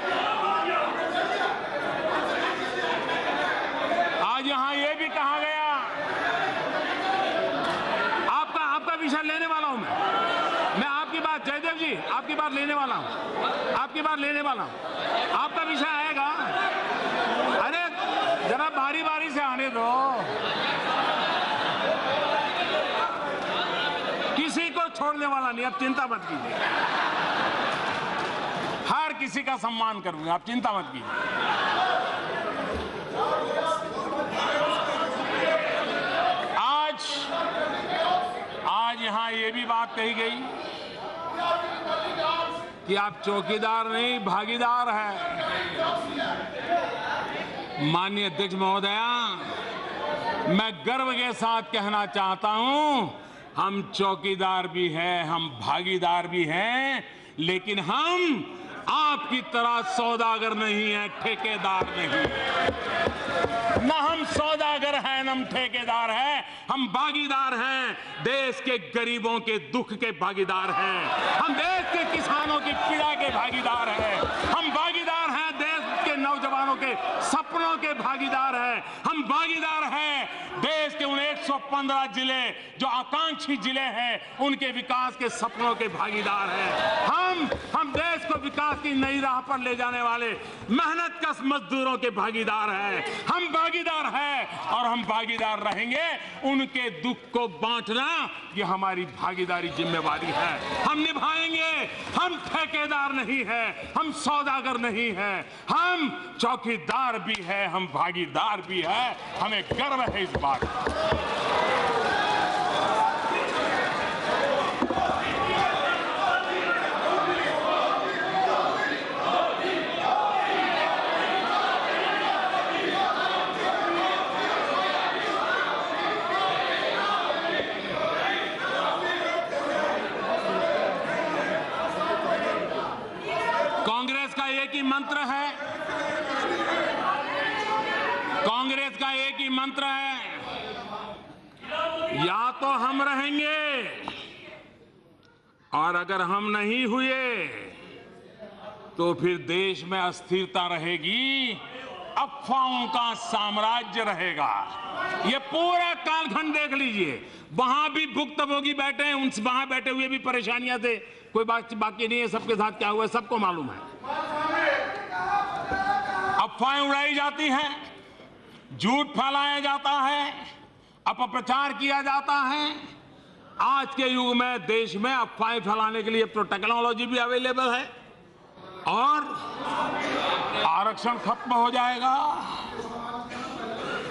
आज यहां यह भी कहा गया, आपका विषय लेने वाला हूं मैं आपकी बात, जयदेव जी आपकी बात लेने वाला हूं, आपका विषय आएगा। अरे जरा बारी बारी से आने दो, किसी को छोड़ने वाला नहीं, आप चिंता मत कीजिए, हर किसी का सम्मान करूंगा, आप चिंता मत कीजिए। आज यहां यह भी बात कही गई कि आप चौकीदार नहीं भागीदार हैं। माननीय अध्यक्ष महोदया, मैं गर्व के साथ कहना चाहता हूं, हम चौकीदार भी हैं, हम भागीदार भी हैं, लेकिन हम आपकी तरह सौदागर नहीं है, ठेकेदार नहीं। न हम सौदागर हैं, न हम ठेकेदार हैं, हम भागीदार हैं, देश के गरीबों के दुख के भागीदार हैं, हम देश के किसानों की पीड़ा के भागीदार हैं, हम भागीदार हैं, देश के नौजवानों के सपनों के भागीदार हैं, हम भागीदार हैं देश के उन 115 जिले जो आकांक्षी जिले हैं, उनके विकास के सपनों के भागीदार हैं। हम देश को विकास की नई राह पर ले जाने वाले मेहनत कश मजदूरों के भागीदार हैं। हम भागीदार हैं और हम भागीदार रहेंगे। उनके दुख को बांटना ये हमारी भागीदारी जिम्मेवारी है, हम निभाएंगे। हम ठेकेदार नहीं है, हम सौदागर नहीं है, हम चौकीदार भी है, हम भागीदार भी है। हमें गर्व है इस बात का। कांग्रेस का एक ही मंत्र है, कांग्रेस का एक ही मंत्र है, या तो हम रहेंगे और अगर हम नहीं हुए तो फिर देश में अस्थिरता रहेगी, अफवाहों का साम्राज्य रहेगा। ये पूरा कालखंड देख लीजिए, वहां भी भुक्तभोगी बैठे हैं, उनसे वहां बैठे हुए भी परेशानियां थे, कोई बात बाकी नहीं है, सबके साथ क्या हुआ है सबको मालूम है। अफवाहें उड़ाई जाती हैं, झूठ फैलाया जाता है, अपप्रचार किया जाता है। आज के युग में देश में अफवाहें फैलाने के लिए तो टेक्नोलॉजी भी अवेलेबल है और आरक्षण खत्म हो जाएगा,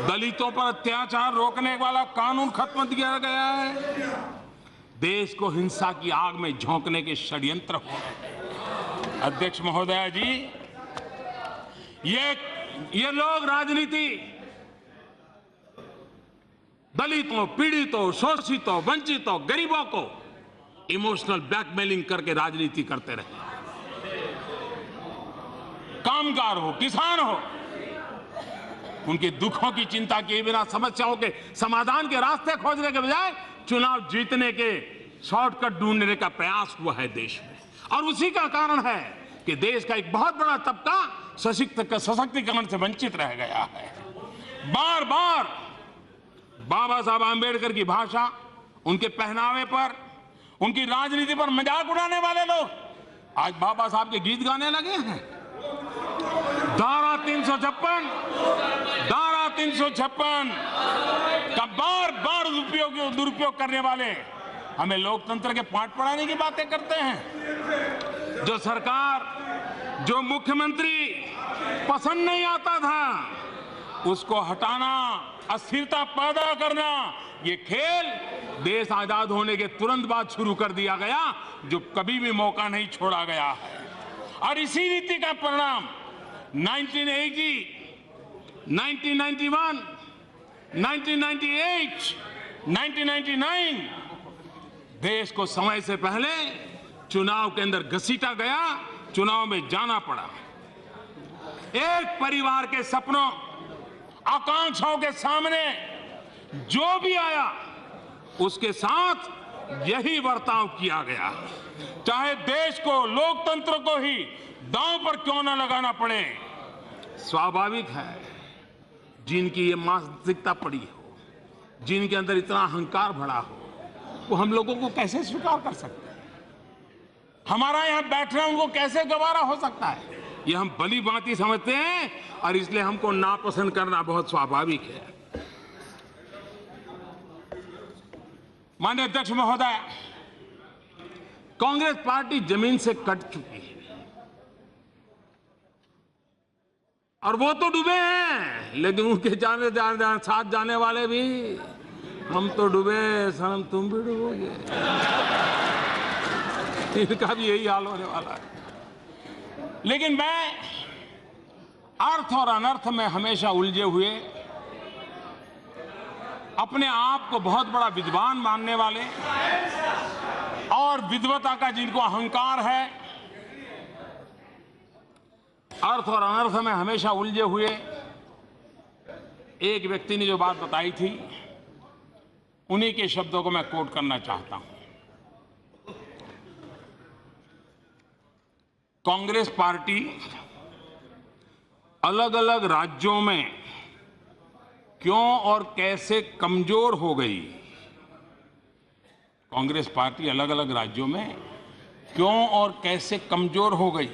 दलितों पर अत्याचार रोकने वाला कानून खत्म किया गया है, देश को हिंसा की आग में झोंकने के षड्यंत्र हो रहे। अध्यक्ष महोदया जी, ये लोग राजनीति दलितों, पीड़ितों, शोषितों, वंचितों, गरीबों को इमोशनल ब्लैकमेलिंग करके राजनीति करते रहे। कामगार हो, किसान हो, उनके दुखों की चिंता किए बिना समस्याओं के समाधान के रास्ते खोजने के बजाय चुनाव जीतने के शॉर्टकट ढूंढने का प्रयास हुआ है देश में। और उसी का कारण है कि देश का एक बहुत बड़ा तबका सशक्तिकरण से वंचित रह गया है। बार बार बाबा साहब आंबेडकर की भाषा, उनके पहनावे पर, उनकी राजनीति पर मजाक उड़ाने वाले लोग आज बाबा साहब के गीत गाने लगे हैं। धारा 356 का बार बार दुरुपयोग करने वाले हमें लोकतंत्र के पाठ पढ़ाने की बातें करते हैं। जो सरकार, जो मुख्यमंत्री पसंद नहीं आता था, उसको हटाना, अस्थिरता पैदा करना, ये खेल देश आजाद होने के तुरंत बाद शुरू कर दिया गया, जो कभी भी मौका नहीं छोड़ा गया है। और इसी नीति का परिणाम 1980, 1991, 1998, 1999 देश को समय से पहले चुनाव के अंदर घसीटा गया, चुनाव में जाना पड़ा। एक परिवार के सपनों, आकांक्षाओं के सामने जो भी आया उसके साथ यही बर्ताव किया गया, चाहे देश को, लोकतंत्र को ही दांव पर क्यों न लगाना पड़े। स्वाभाविक है, जिनकी ये मानसिकता पड़ी हो, जिनके अंदर इतना अहंकार भरा हो, वो हम लोगों को कैसे स्वीकार कर सकते हैं? हमारा यहां बैठना उनको कैसे गवारा हो सकता है? ये हम भली भांति समझते हैं और इसलिए हमको नापसंद करना बहुत स्वाभाविक है। माननीय अध्यक्ष महोदय, कांग्रेस पार्टी जमीन से कट चुकी है और वो तो डूबे हैं, लेकिन उनके साथ जाने वाले भी, हम तो डूबे, सनम तुम भी डूबोगे, इनका भी यही हाल होने वाला है। लेकिन मैं अर्थ और अनर्थ में हमेशा उलझे हुए, अपने आप को बहुत बड़ा विद्वान मानने वाले और विद्वता का जिनको अहंकार है, अर्थ और अनर्थ में हमेशा उलझे हुए एक व्यक्ति ने जो बात बताई थी, उन्हीं के शब्दों को मैं कोट करना चाहता हूं। कांग्रेस पार्टी अलग अलग राज्यों में क्यों और कैसे कमजोर हो गई, कांग्रेस पार्टी अलग अलग राज्यों में क्यों और कैसे कमजोर हो गई।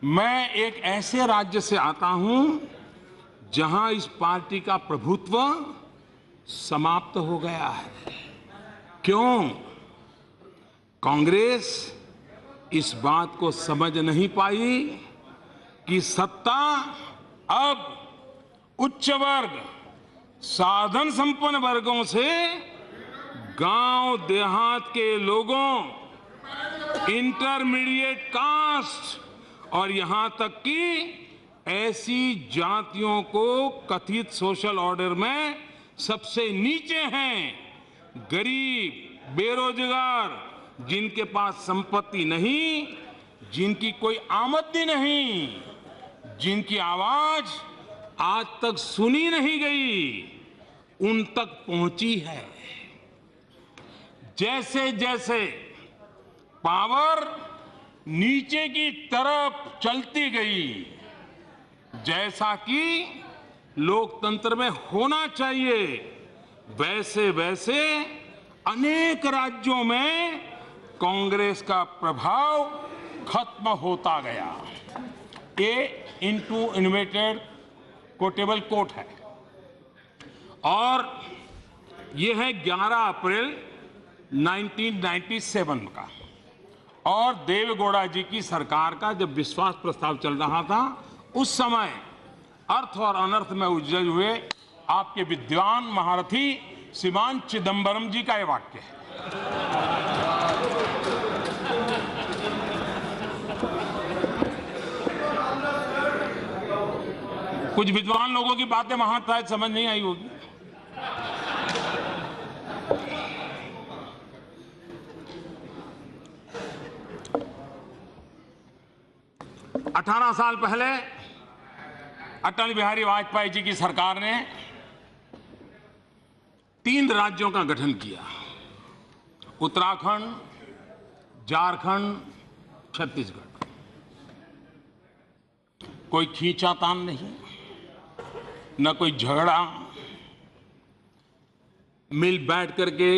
मैं एक ऐसे राज्य से आता हूं जहां इस पार्टी का प्रभुत्व समाप्त हो गया है। क्यों? कांग्रेस इस बात को समझ नहीं पाई कि सत्ता अब उच्च वर्ग, साधन संपन्न वर्गों से गांव देहात के लोगों, इंटरमीडिएट कास्ट और यहां तक कि ऐसी जातियों को कथित सोशल ऑर्डर में सबसे नीचे हैं, गरीब, बेरोजगार, जिनके पास संपत्ति नहीं, जिनकी कोई आमदनी नहीं, जिनकी आवाज आज तक सुनी नहीं गई, उन तक पहुंची है। जैसे जैसे पावर नीचे की तरफ चलती गई, जैसा कि लोकतंत्र में होना चाहिए, वैसे वैसे अनेक राज्यों में कांग्रेस का प्रभाव खत्म होता गया। ये इनटू इन्वेटेड कोटेबल कोट है और ये है 11 अप्रैल 1997 का, और देवेगौड़ा जी की सरकार का जब विश्वास प्रस्ताव चल रहा था, उस समय अर्थ और अनर्थ में उलझे हुए आपके विद्वान महारथी श्रीमान चिदंबरम जी का यह वाक्य है। कुछ विद्वान लोगों की बातें वहां शायद समझ नहीं आई होगी। अठारह साल पहले अटल बिहारी वाजपेयी जी की सरकार ने 3 राज्यों का गठन किया, उत्तराखंड, झारखंड, छत्तीसगढ़। कोई खींचातान नहीं, न कोई झगड़ा, मिल बैठ करके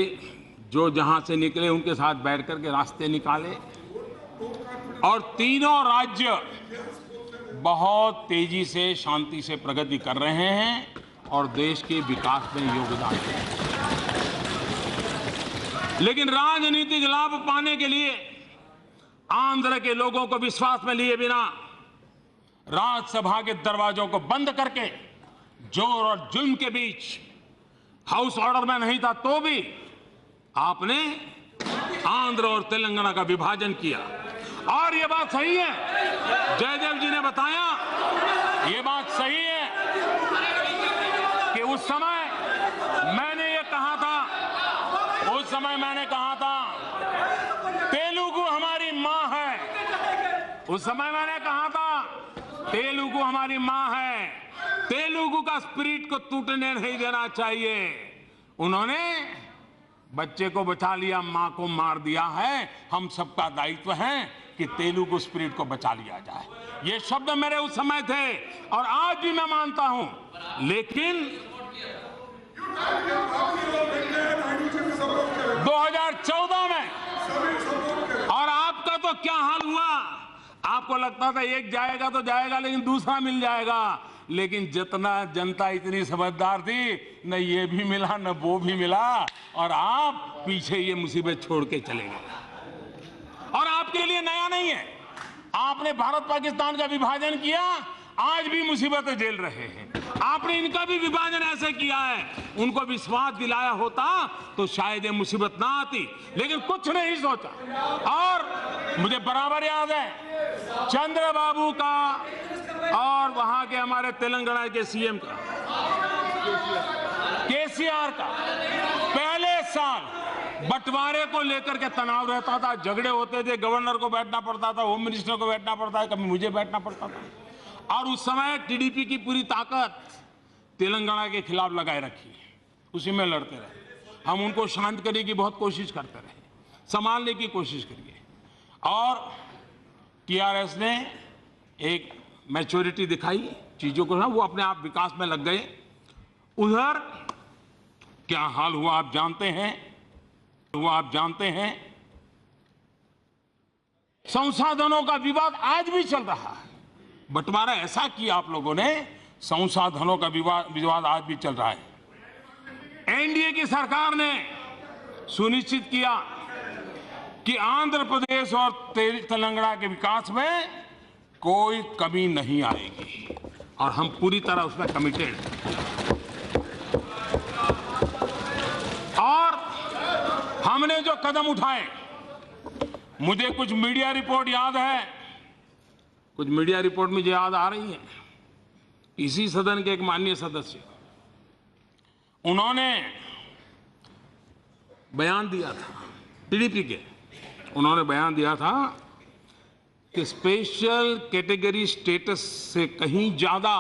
जो जहां से निकले उनके साथ बैठ करके रास्ते निकाले, और तीनों राज्य बहुत तेजी से, शांति से प्रगति कर रहे हैं और देश के विकास में योगदान दे रहे हैं। लेकिन राजनीतिक लाभ पाने के लिए आंध्र के लोगों को विश्वास में लिए बिना राज्यसभा के दरवाजों को बंद करके जोर और जुल्म के बीच हाउस ऑर्डर में नहीं था तो भी आपने आंध्र और तेलंगाना का विभाजन किया। और ये बात सही है, जयदेव जी ने बताया, ये बात सही है कि उस समय मैंने ये कहा था, तेलुगु हमारी मां है। उस समय मैंने कहा था तेलुगु हमारी मां है, तेलुगु का स्पिरिट को टूटने नहीं देना चाहिए। उन्होंने बच्चे को बचा लिया, मां को मार दिया है। हम सबका दायित्व है कि तेलुगु स्पिरिट को बचा लिया जाए। ये शब्द मेरे उस समय थे और आज भी मैं मानता हूं। लेकिन 2014 में और आपका तो क्या हाल हुआ, आपको लगता था एक जाएगा तो जाएगा लेकिन दूसरा मिल जाएगा। लेकिन जितना जनता इतनी समझदार थी, न ये भी मिला न वो भी मिला और आप पीछे ये मुसीबत छोड़ के चले गए। और आपके लिए नया नहीं है, आपने भारत पाकिस्तान का विभाजन किया, आज भी मुसीबतें झेल रहे हैं। आपने इनका भी विभाजन ऐसे किया है, उनको विश्वास दिलाया होता तो शायद ये मुसीबत ना आती, लेकिन कुछ नहीं सोचा। और मुझे बराबर याद है चंद्रबाबू का और वहां के हमारे तेलंगाना के सीएम का, केसीआर का, पहले साल बंटवारे को लेकर के तनाव रहता था, झगड़े होते थे, गवर्नर को बैठना पड़ता था, होम मिनिस्टर को बैठना पड़ता है, कभी मुझे बैठना पड़ता था। और उस समय टीडीपी की पूरी ताकत तेलंगाना के खिलाफ लगाए रखी, उसी में लड़ते रहे। हम उनको शांत करने की बहुत कोशिश करते रहे, संभालने की कोशिश करिए। और टीआरएस ने एक मैच्योरिटी दिखाई चीजों को, ना वो अपने आप विकास में लग गए। उधर क्या हाल हुआ आप जानते हैं। संसाधनों का विवाद आज भी चल रहा है। बंटवारा ऐसा किया आप लोगों ने, संसाधनों का विवाद आज भी चल रहा है। एनडीए की सरकार ने सुनिश्चित किया कि आंध्र प्रदेश और तेलंगाना के विकास में कोई कमी नहीं आएगी और हम पूरी तरह उसमें कमिटेड हैं। और हमने जो कदम उठाए, मुझे कुछ मीडिया रिपोर्ट याद है, कुछ मीडिया रिपोर्ट मुझे याद आ रही है। इसी सदन के एक माननीय सदस्य, उन्होंने बयान दिया था, टीडीपी के, उन्होंने बयान दिया था कि स्पेशल कैटेगरी स्टेटस से कहीं ज्यादा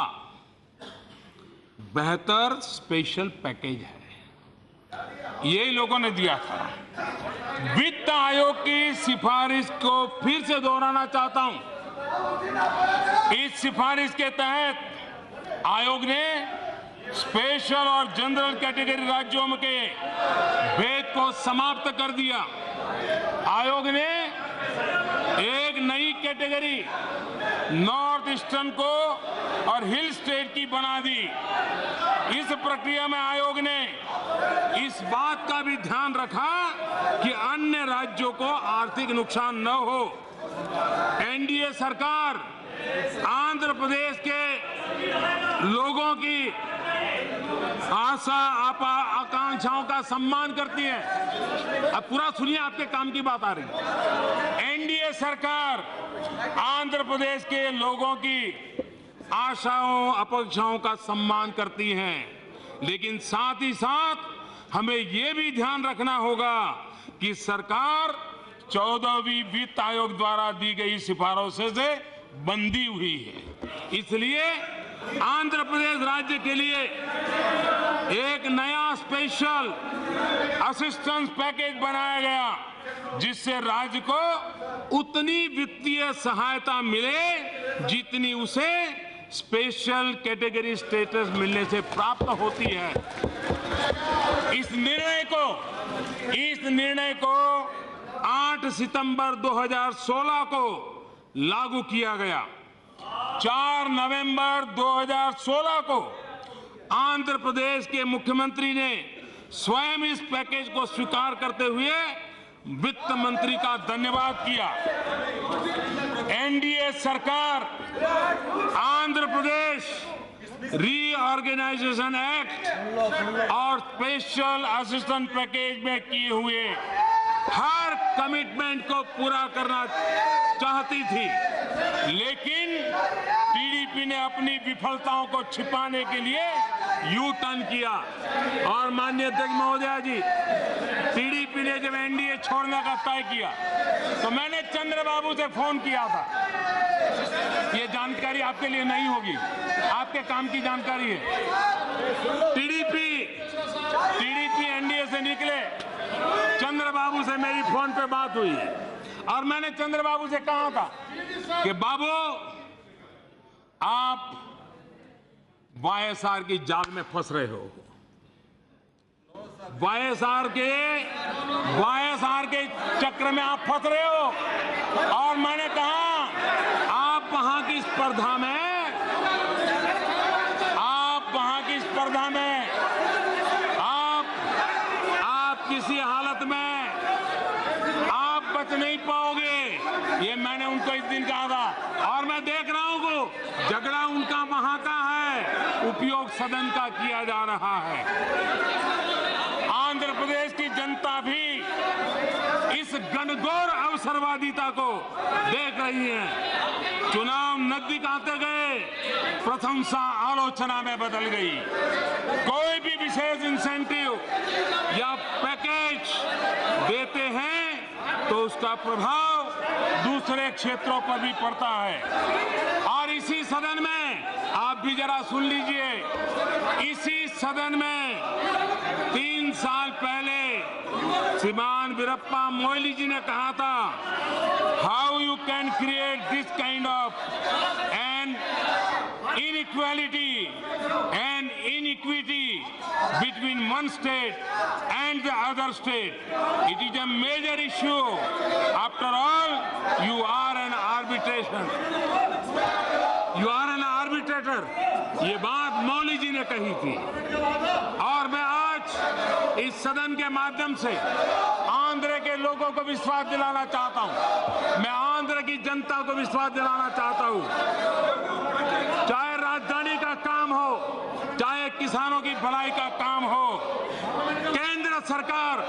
बेहतर स्पेशल पैकेज है, यही लोगों ने दिया था। वित्त आयोग की सिफारिश को फिर से दोहराना चाहता हूं। इस सिफारिश के तहत आयोग ने स्पेशल और जनरल कैटेगरी राज्यों के भेद को समाप्त कर दिया। आयोग ने एक नई कैटेगरी नॉर्थ ईस्टर्न को और हिल स्टेट की बना दी। इस प्रक्रिया में आयोग ने इस बात का भी ध्यान रखा कि अन्य राज्यों को आर्थिक नुकसान न हो। एनडीए सरकार आंध्र प्रदेश के लोगों की आशा आकांक्षाओं का सम्मान करती है। अब पूरा सुनिए, आपके काम की बात आ रही है। एनडीए सरकार आंध्र प्रदेश के लोगों की आशाओं अपेक्षाओं का सम्मान करती है, लेकिन साथ ही साथ हमें यह भी ध्यान रखना होगा कि सरकार 14वीं वित्त आयोग द्वारा दी गई सिफारिशों से बंधी हुई है। इसलिए आंध्र प्रदेश राज्य के लिए एक नया स्पेशल असिस्टेंस पैकेज बनाया गया, जिससे राज्य को उतनी वित्तीय सहायता मिले जितनी उसे स्पेशल कैटेगरी स्टेटस मिलने से प्राप्त होती है। इस निर्णय को 8 सितंबर 2016 को लागू किया गया। 4 नवंबर 2016 को आंध्र प्रदेश के मुख्यमंत्री ने स्वयं इस पैकेज को स्वीकार करते हुए वित्त मंत्री का धन्यवाद किया। एनडीए सरकार आंध्र प्रदेश रीऑर्गेनाइजेशन एक्ट और स्पेशल असिस्टेंस पैकेज में किए हुए हर कमिटमेंट को पूरा करना चाहती थी, लेकिन टीडीपी ने अपनी विफलताओं को छिपाने के लिए यू टर्न किया। और माननीय अध्यक्ष महोदया जी, टीडीपी ने जब एनडीए छोड़ने का तय किया तो मैंने चंद्रबाबू से फोन किया था। ये जानकारी आपके लिए नहीं होगी, आपके काम की जानकारी है। टीडीपी एनडीए से निकले, चंद्रबाबू से मेरी फोन पे बात हुई और मैंने चंद्रबाबू से कहा था कि बाबू, आप वाईएसआर की जाल में फंस रहे हो। वाईएसआर के चक्र में आप फंस रहे हो। और मैंने कहा आप वहां की स्पर्धा में आप किसी हालत में आप बच नहीं पाओगे। ये मैंने उनको इस दिन कहा था। और मैं देख रहा हूं कि झगड़ा उनका वहां का है, उपयोग सदन का किया जा रहा है। आंध्र प्रदेश की जनता भी इस घनघोर अवसरवादिता को देख रही है। चुनाव नजदीक आते गए, प्रशंसा आलोचना में बदल गई। कोई भी विशेष इंसेंटिव या पैकेज देते हैं तो उसका प्रभाव दूसरे क्षेत्रों पर भी पड़ता है। और इसी सदन में आप भी जरा सुन लीजिए, इसी सदन में 3 साल पहले श्रीमान वीरप्पा मोइली जी ने कहा था, how you can create this kind of an inequality and inequity between one state and the other state. It is a major issue. After all, you are an arbitration. You are an arbitrator. ये बात मौली जी ने कही थी। और मैं आज इस सदन के माध्यम से आंध्र के लोगों को विश्वास दिलाना चाहता हूं। मैं आंध्र की जनता को विश्वास दिलाना चाहता हूं, चाहे राजधानी का काम हो, चाहे किसानों की भलाई का काम हो, केंद्र सरकार,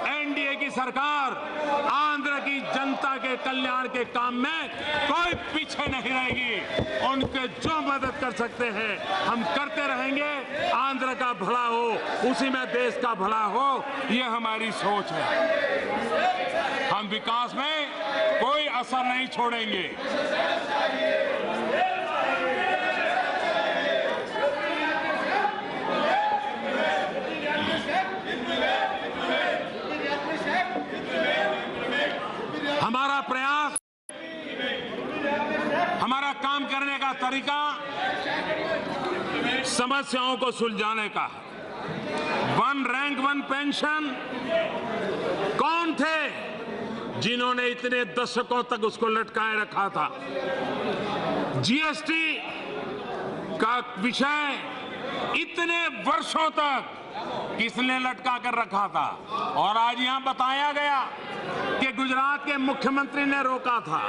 एनडीए की सरकार आंध्र की जनता के कल्याण के काम में कोई पीछे नहीं रहेगी। उनके जो मदद कर सकते हैं हम करते रहेंगे। आंध्र का भला हो, उसी में देश का भला हो, ये हमारी सोच है। हम विकास में कोई असर नहीं छोड़ेंगे। हमारा प्रयास, हमारा काम करने का तरीका समस्याओं को सुलझाने का है। 1 रैंक 1 पेंशन, कौन थे जिन्होंने इतने दशकों तक उसको लटकाए रखा था? जीएसटी का विषय इतने वर्षों तक किसने लटका कर रखा था? और आज यहां बताया गया कि गुजरात के मुख्यमंत्री ने रोका था।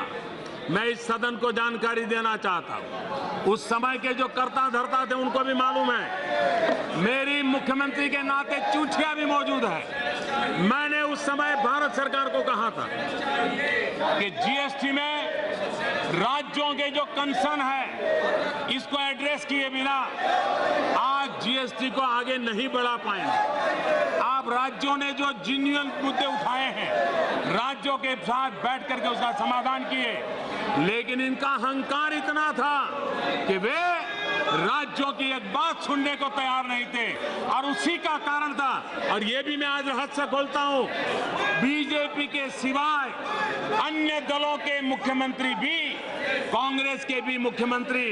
मैं इस सदन को जानकारी देना चाहता हूं, उस समय के जो कर्ता धर्ता थे उनको भी मालूम है। मेरी मुख्यमंत्री के नाते चूठिया भी मौजूद है। मैंने उस समय भारत सरकार को कहा था कि जीएसटी में राज्यों के जो कंसर्न है, इसको एड्रेस किए बिना आज जीएसटी को आगे नहीं बढ़ा पाएंगे। आप राज्यों ने जो जेन्युइन मुद्दे उठाए हैं, राज्यों के साथ बैठ करके उसका समाधान किए, लेकिन इनका अहंकार इतना था कि वे राज्यों की एक बात सुनने को तैयार नहीं थे। और उसी का कारण था, और ये भी मैं आज रहस्य खोलता हूं, बीजेपी के सिवाय अन्य दलों के मुख्यमंत्री भी, कांग्रेस के भी मुख्यमंत्री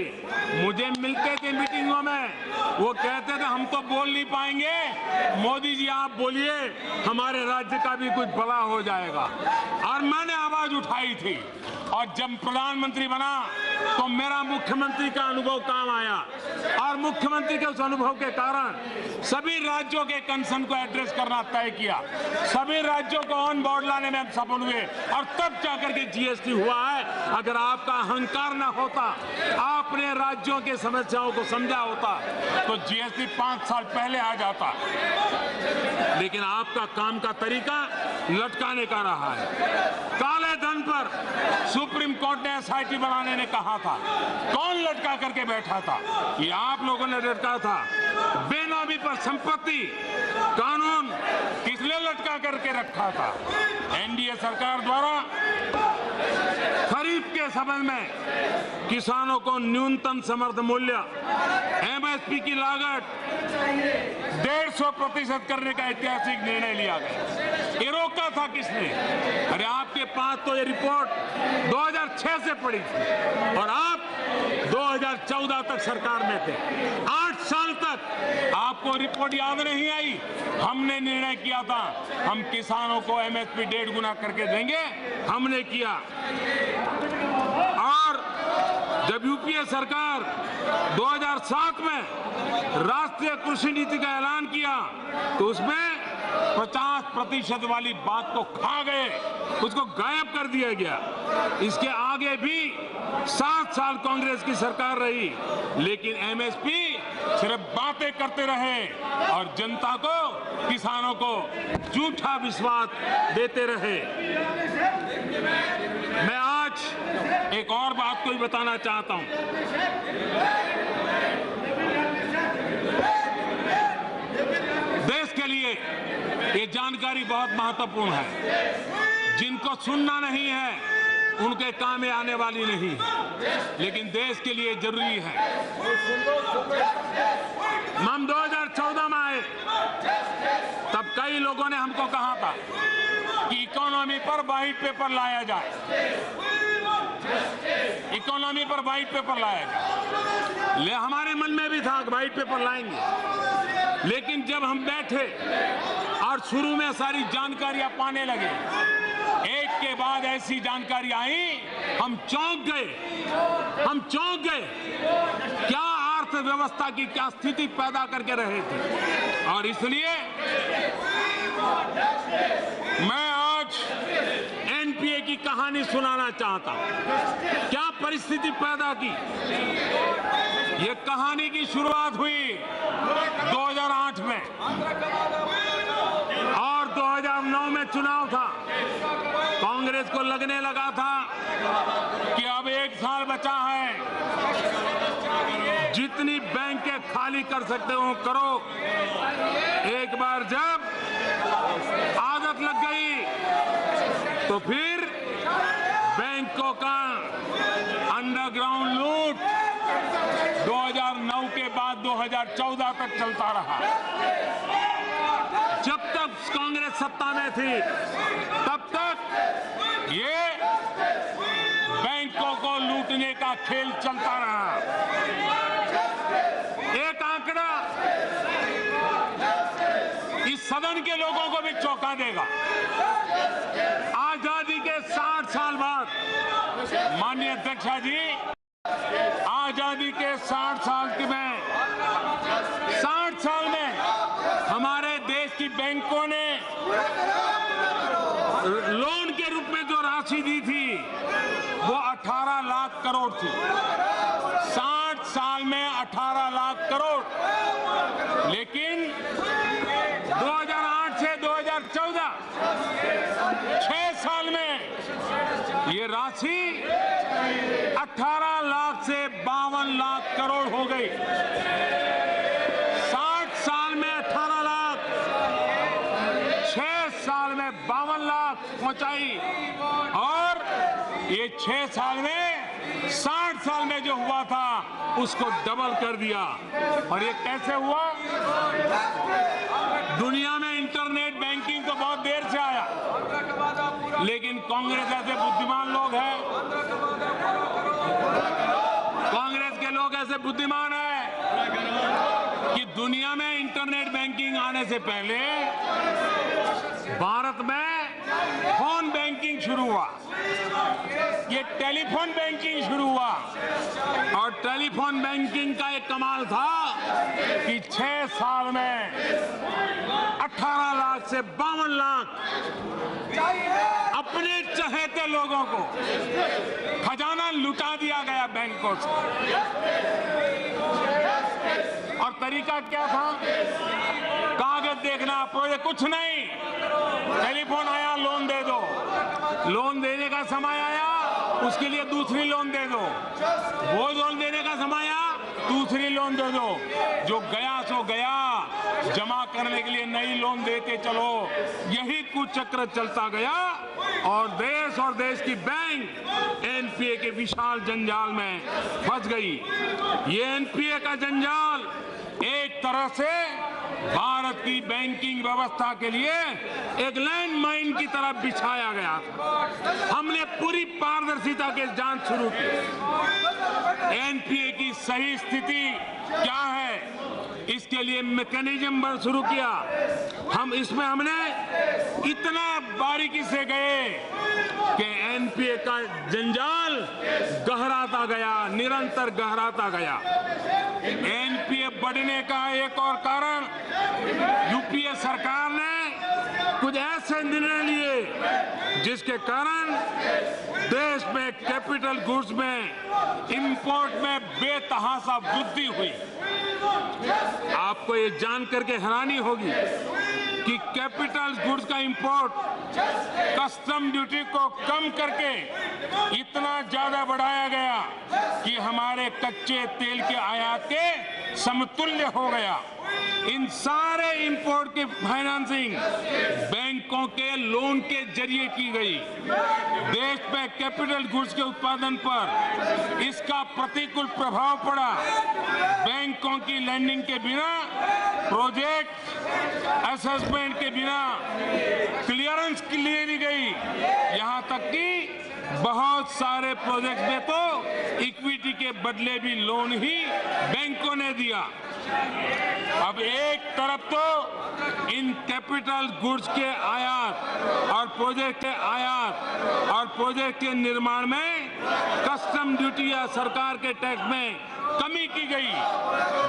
मुझे मिलते थे मीटिंगों में, वो कहते थे हम तो बोल नहीं पाएंगे, मोदी जी आप बोलिए, हमारे राज्य का भी कुछ भला हो जाएगा। और मैंने आवाज उठाई थी, और जब प्रधानमंत्री बना तो मेरा मुख्यमंत्री का अनुभव काम आया और मुख्यमंत्री के उस अनुभव के कारण सभी राज्यों के कंसर्न को एड्रेस करना तय किया। सभी राज्यों को ऑन बोर्ड लाने में हम सफल हुए और तब जाकर के जीएसटी हुआ है। अगर आपका अहंकार न होता, आपने राज्यों के समस्याओं को समझा होता तो जीएसटी 5 साल पहले आ जाता। लेकिन आपका काम का तरीका लटकाने का रहा है। काले धन पर सुप्रीम कोर्ट ने एसआईटी बनाने ने कहा था, कौन लटका करके बैठा था? ये आप लोगों ने लटका था। बेनामी पर संपत्ति कानून किसने लटका करके रखा था? एनडीए सरकार द्वारा खरीफ के संबंध में किसानों को न्यूनतम समर्थन मूल्य एमएसपी की लागत 150% करने का ऐतिहासिक निर्णय लिया गया। ये रोका था किसने? अरे आपके पास तो ये रिपोर्ट 2006 से पड़ी थी और आप 2014 तक सरकार में थे। 8 साल तक आपको रिपोर्ट याद नहीं आई। हमने निर्णय किया था हम किसानों को एमएसपी 1.5 गुना करके देंगे, हमने किया। और जब यूपीए सरकार 2007 में राष्ट्रीय कृषि नीति का ऐलान किया तो उसमें 50% वाली बात को खा गए, उसको गायब कर दिया गया। इसके आगे भी 7 साल कांग्रेस की सरकार रही, लेकिन एमएसपी सिर्फ बातें करते रहे और जनता को, किसानों को झूठा विश्वास देते रहे। मैं आज एक और बात को भी बताना चाहता हूं। देश के लिए ये जानकारी बहुत महत्वपूर्ण है। जिनको सुनना नहीं है उनके काम में आने वाली नहीं है, लेकिन देश के लिए जरूरी है। हम 2014 में आए, तब कई लोगों ने हमको कहा था कि इकोनॉमी पर व्हाइट पेपर लाया जाए, इकोनॉमी पर व्हाइट पेपर लाया जाए। हमारे मन में भी था कि व्हाइट पेपर लाएंगे, लेकिन जब हम बैठे और शुरू में सारी जानकारियां पाने लगे, एक के बाद ऐसी जानकारी आई, हम चौंक गए। क्या अर्थव्यवस्था की क्या स्थिति पैदा करके रहे थे। और इसलिए मैं आज एनपीए की कहानी सुनाना चाहता हूं। क्या परिस्थिति पैदा की। ये कहानी की शुरुआत हुई 2008 में और 2009 में चुनाव था। कांग्रेस को लगने लगा था कि अब 1 साल बचा है, जितनी बैंकें खाली कर सकते हो करो। एक बार जब आदत लग गई तो फिर बैंकों का अंडरग्राउंड लूट 2009 के बाद 2014 तक चलता रहा। जब तक कांग्रेस सत्ता में थी तब तक ये बैंकों को लूटने का खेल चलता रहा। एक आंकड़ा इस सदन के लोगों को भी चौंका देगा। आजादी के 60 साल बाद, माननीय अध्यक्ष जी, आजादी के 60 साल में हमारे देश की बैंकों ने लोन के रूप में जो राशि दी थी वो 18 लाख करोड़ थी। 60 साल में 18 लाख करोड़। लेकिन 2008 से 2014 6 साल में ये राशि 18 लाख से 52 लाख करोड़ हो गई। 60 साल में 18 लाख, 6 साल में 52 लाख पहुंचाई। और ये 6 साल में 60 साल में जो हुआ था उसको डबल कर दिया। और ये कैसे हुआ? दुनिया में इंटरनेट बैंकिंग तो बहुत देर से आया, लेकिन कांग्रेस ऐसे बुद्धिमान लोग हैं, कांग्रेस के लोग ऐसे बुद्धिमान हैं कि दुनिया में इंटरनेट बैंकिंग आने से पहले भारत में फोन बैंकिंग शुरू हुआ। ये टेलीफोन बैंकिंग शुरू हुआ और टेलीफोन बैंकिंग का एक कमाल था कि 6 साल में 18 लाख से 52 लाख अपने चहेते लोगों को खजाना लुटा दिया गया बैंकों से। और तरीका क्या था? कागज देखना, प्रोजेक्ट कुछ नहीं, टेलीफोन आया लोन दे दो, लोन देने का समय आया उसके लिए दूसरी लोन दे दो, वो लोन देने का समय आया दूसरी लोन दे दो, जो गया सो गया, जमा करने के लिए नई लोन देते चलो। यही कुचक्र चलता गया और देश की बैंक एनपीए के विशाल जंजाल में फंस गई। ये एनपीए का जंजाल एक तरह से भारत की बैंकिंग व्यवस्था के लिए एक लैंडमाइन की तरह बिछाया गया था। हमने पूरी पारदर्शिता के जांच शुरू की। एनपीए की सही स्थिति क्या है, इसके लिए मैकेनिज्म शुरू किया। हमने इतना बारीकी से गए कि एनपीए का जंजाल गहराता गया, निरंतर गहराता गया। एनपीए बढ़ने का एक और कारण यूपीए सरकार ने कुछ ऐसे निर्णय लिए जिसके कारण देश में कैपिटल गुड्स में, इंपोर्ट में बेतहाशा वृद्धि हुई। आपको ये जान करके हैरानी होगी कि कैपिटल गुड्स का इंपोर्ट कस्टम ड्यूटी को कम करके इतना ज्यादा बढ़ाया गया कि हमारे कच्चे तेल के आयात के समतुल्य हो गया। इन सारे इंपोर्ट की फाइनेंसिंग बैंकों के लोन के जरिए की गई। देश में कैपिटल गुड्स के उत्पादन पर इसका प्रतिकूल प्रभाव पड़ा। बैंकों की लैंडिंग के बिना, प्रोजेक्ट असेसमेंट के बिना क्लियरेंस के लिए दी गई। यहां तक कि बहुत सारे प्रोजेक्ट में तो इक्विटी के बदले भी लोन ही बैंकों ने दिया। अब एक तरफ तो इन कैपिटल गुड्स के आयात और प्रोजेक्ट के आयात और प्रोजेक्ट के निर्माण में कस्टम ड्यूटी या सरकार के टैक्स में कमी की गई।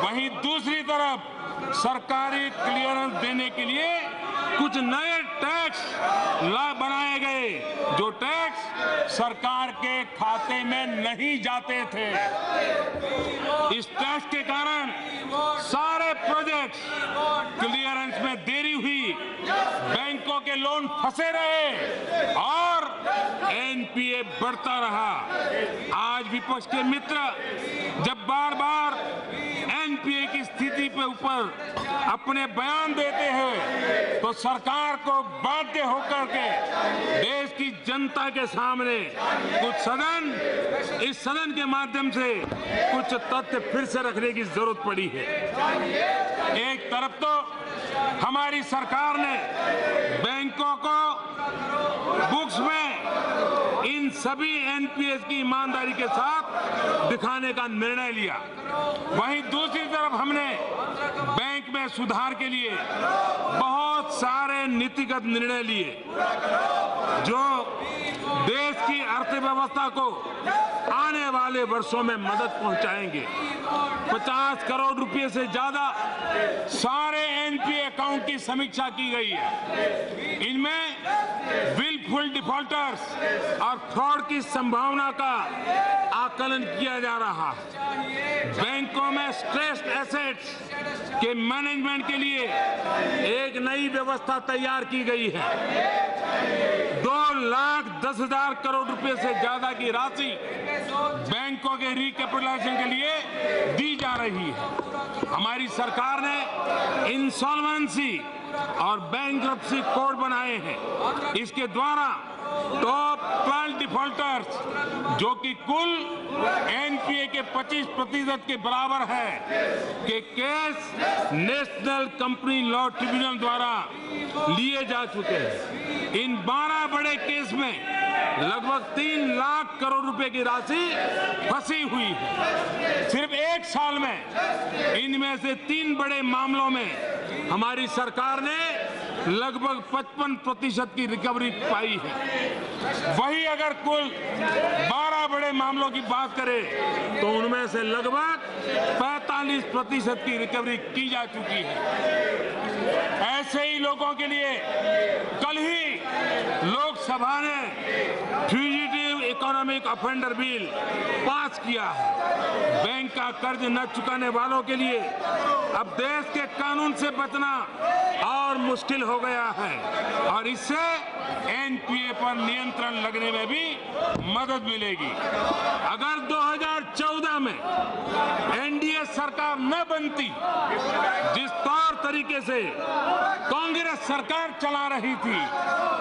वहीं दूसरी तरफ सरकारी क्लियरेंस देने के लिए कुछ नए टैक्स बनाए गए, जो टैक्स सरकार के खाते में नहीं जाते थे। इस टैक्स के कारण सारे प्रोजेक्ट्स क्लियरेंस में देरी हुई, बैंकों के लोन फंसे रहे और एनपीए बढ़ता रहा। आज विपक्ष के मित्र जब बार बार एनपीए की स्थिति पे ऊपर अपने बयान देते हैं तो सरकार को बाध्य होकर के देश की जनता के सामने इस सदन के माध्यम से कुछ तथ्य फिर से रखने की जरूरत पड़ी है। एक तरफ तो हमारी सरकार ने बैंकों को बुक्स में इन सभी एनपीएस की ईमानदारी के साथ दिखाने का निर्णय लिया। वहीं दूसरी तरफ हमने बैंक में सुधार के लिए बहुत सारे नीतिगत निर्णय लिए जो देश की अर्थव्यवस्था को आने वाले वर्षों में मदद पहुंचाएंगे। 50 करोड़ रुपए से ज्यादा सारे एनपीए अकाउंट की समीक्षा की गई है। इनमें विलफुल डिफॉल्टर्स और फ्रॉड की संभावना का आकलन किया जा रहा है। बैंकों में स्ट्रेस्ड एसेट्स के मैनेजमेंट के लिए एक नई व्यवस्था तैयार की गई है। 2,10,000 करोड़ रुपए से ज्यादा की राशि बैंकों के रिकैपिटलाइजेशन के लिए दी जा रही है। हमारी सरकार ने इंसॉल्वेंसी और बैंक्रप्सी कोड बनाए हैं। इसके द्वारा टॉप 12 डिफॉल्टर्स, जो कि कुल एनपीए के 25% के बराबर है, के case national company law tribunal द्वारा लिए जा चुके हैं। इन 12 बड़े केस में लगभग 3 लाख करोड़ रुपए की राशि फंसी हुई है। सिर्फ एक साल में इनमें से 3 बड़े मामलों में हमारी सरकार ने लगभग 55% की रिकवरी पाई है। वही अगर कुल 12 बड़े मामलों की बात करें तो उनमें से लगभग 45% की रिकवरी की जा चुकी है। ऐसे ही लोगों के लिए कल ही लोकसभा ने fugitive economic offender bill pass किया है। बैंक का कर्ज न चुकाने वालों के लिए अब देश के कानून से बचना और मुश्किल हो गया है और इससे एनपीए पर नियंत्रण लगने में भी मदद मिलेगी। अगर 2014 में एनडीए सरकार न बनती, जिस तौर तरीके से कांग्रेस सरकार चला रही थी,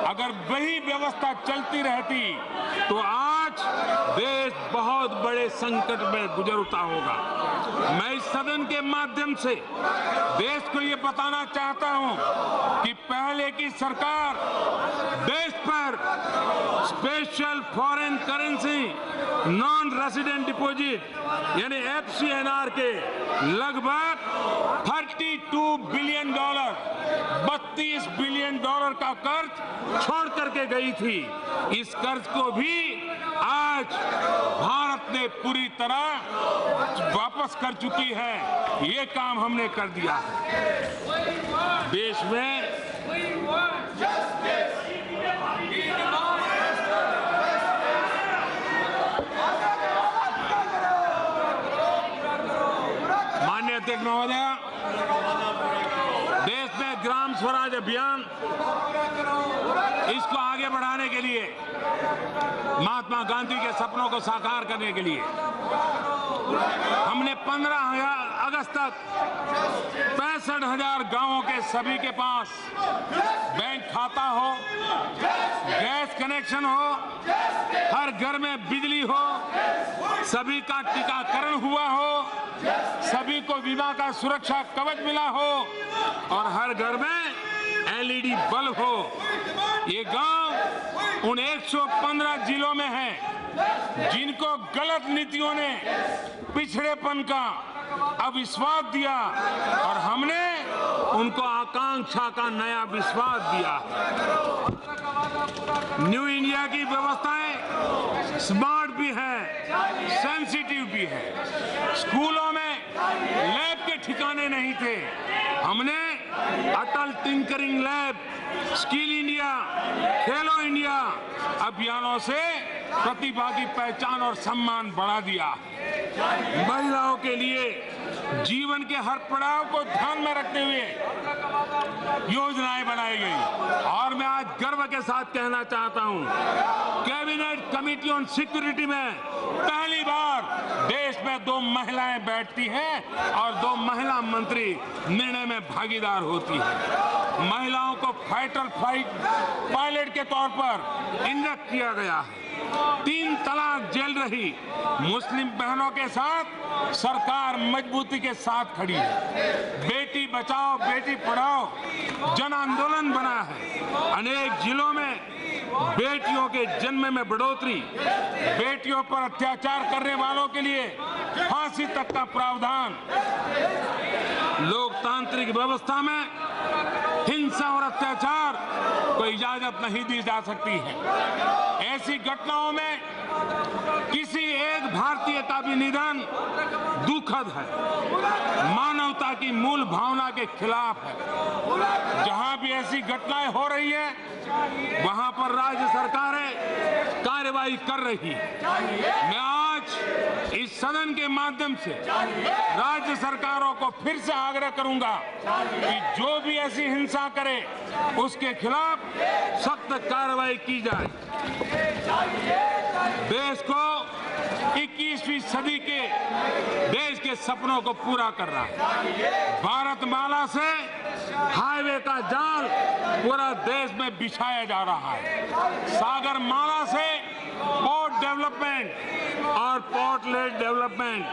अगर वही व्यवस्था चलती रहती तो आज देश बहुत बड़े संकट में गुजरता होगा। मैं इस सदन के माध्यम से देश को ये बताना चाहता हूं कि पहले की सरकार देश पर special foreign currency non resident deposit यानी एफसीएनआर के लगभग $32 बिलियन, $32 बिलियन का कर्ज छोड़ करके गई थी। इस कर्ज को भी आज भारत ने पूरी तरह वापस कर चुकी है। ये काम हमने कर दिया है। देश में माननीय अध्यक्ष महोदय, देश में ग्राम स्वराज अभियान इसको आगे बढ़ाने के लिए, महात्मा गांधी के सपनों को साकार करने के लिए हमने 15 अगस्त तक 65,000 गांवों के सभी के पास बैंक खाता हो, गैस कनेक्शन हो, हर घर में बिजली हो, सभी का टीकाकरण हुआ हो, सभी को बीमा का सुरक्षा कवच मिला हो और हर घर में एलईडी बल्ब हो। ये गांव उन 115 जिलों में है जिनको गलत नीतियों ने पिछड़ेपन का अविश्वास दिया और हमने उनको आकांक्षा का नया विश्वास दिया। न्यू इंडिया की व्यवस्थाएं स्मार्ट भी है, सेंसिटिव भी है। स्कूलों में लैब के ठिकाने नहीं थे। हमने अटल टिंकरिंग लैब, स्किल इंडिया, खेलो इंडिया अभियानों से प्रतिभा की पहचान और सम्मान बढ़ा दिया। महिलाओं के लिए जीवन के हर पड़ाव को ध्यान में रखते हुए योजनाएं बनाई गई और मैं आज गर्व के साथ कहना चाहता हूं, कैबिनेट कमेटी ऑन सिक्योरिटी में पहली बार देश में 2 महिलाएं बैठती हैं और 2 महिला मंत्री निर्णय में भागीदार होती हैं। महिलाओं को फाइटर पायलट के तौर पर इंडक्ट किया गया है। 3 तलाक झेल रही मुस्लिम बहनों के साथ सरकार मजबूती के साथ खड़ी है। बेटी बचाओ बेटी पढ़ाओ जन आंदोलन बना है। अनेक जिलों में बेटियों के जन्म में बढ़ोतरी, बेटियों पर अत्याचार करने वालों के लिए फांसी तक का प्रावधान। लोकतांत्रिक व्यवस्था में हिंसा और अत्याचार को इजाजत नहीं दी जा सकती है। ऐसी घटनाओं में किसी एक भारतीय का भी निधन दुखद है, मानवता की मूल भावना के खिलाफ है। जहां भी ऐसी घटनाएं हो रही है वहां पर राज्य सरकारें कार्रवाई कर रही है। मैं आज इस सदन के माध्यम से राज्य सरकारों को फिर से आग्रह करूंगा कि जो भी ऐसी हिंसा करे उसके खिलाफ सख्त कार्रवाई की जाए। देश को 21वीं सदी के देश के सपनों को पूरा कर रहा है। भारतमाला से हाईवे का जाल पूरा देश में बिछाया जा रहा है। सागरमाला से पोर्ट डेवलपमेंट और पोर्ट लेड डेवलपमेंट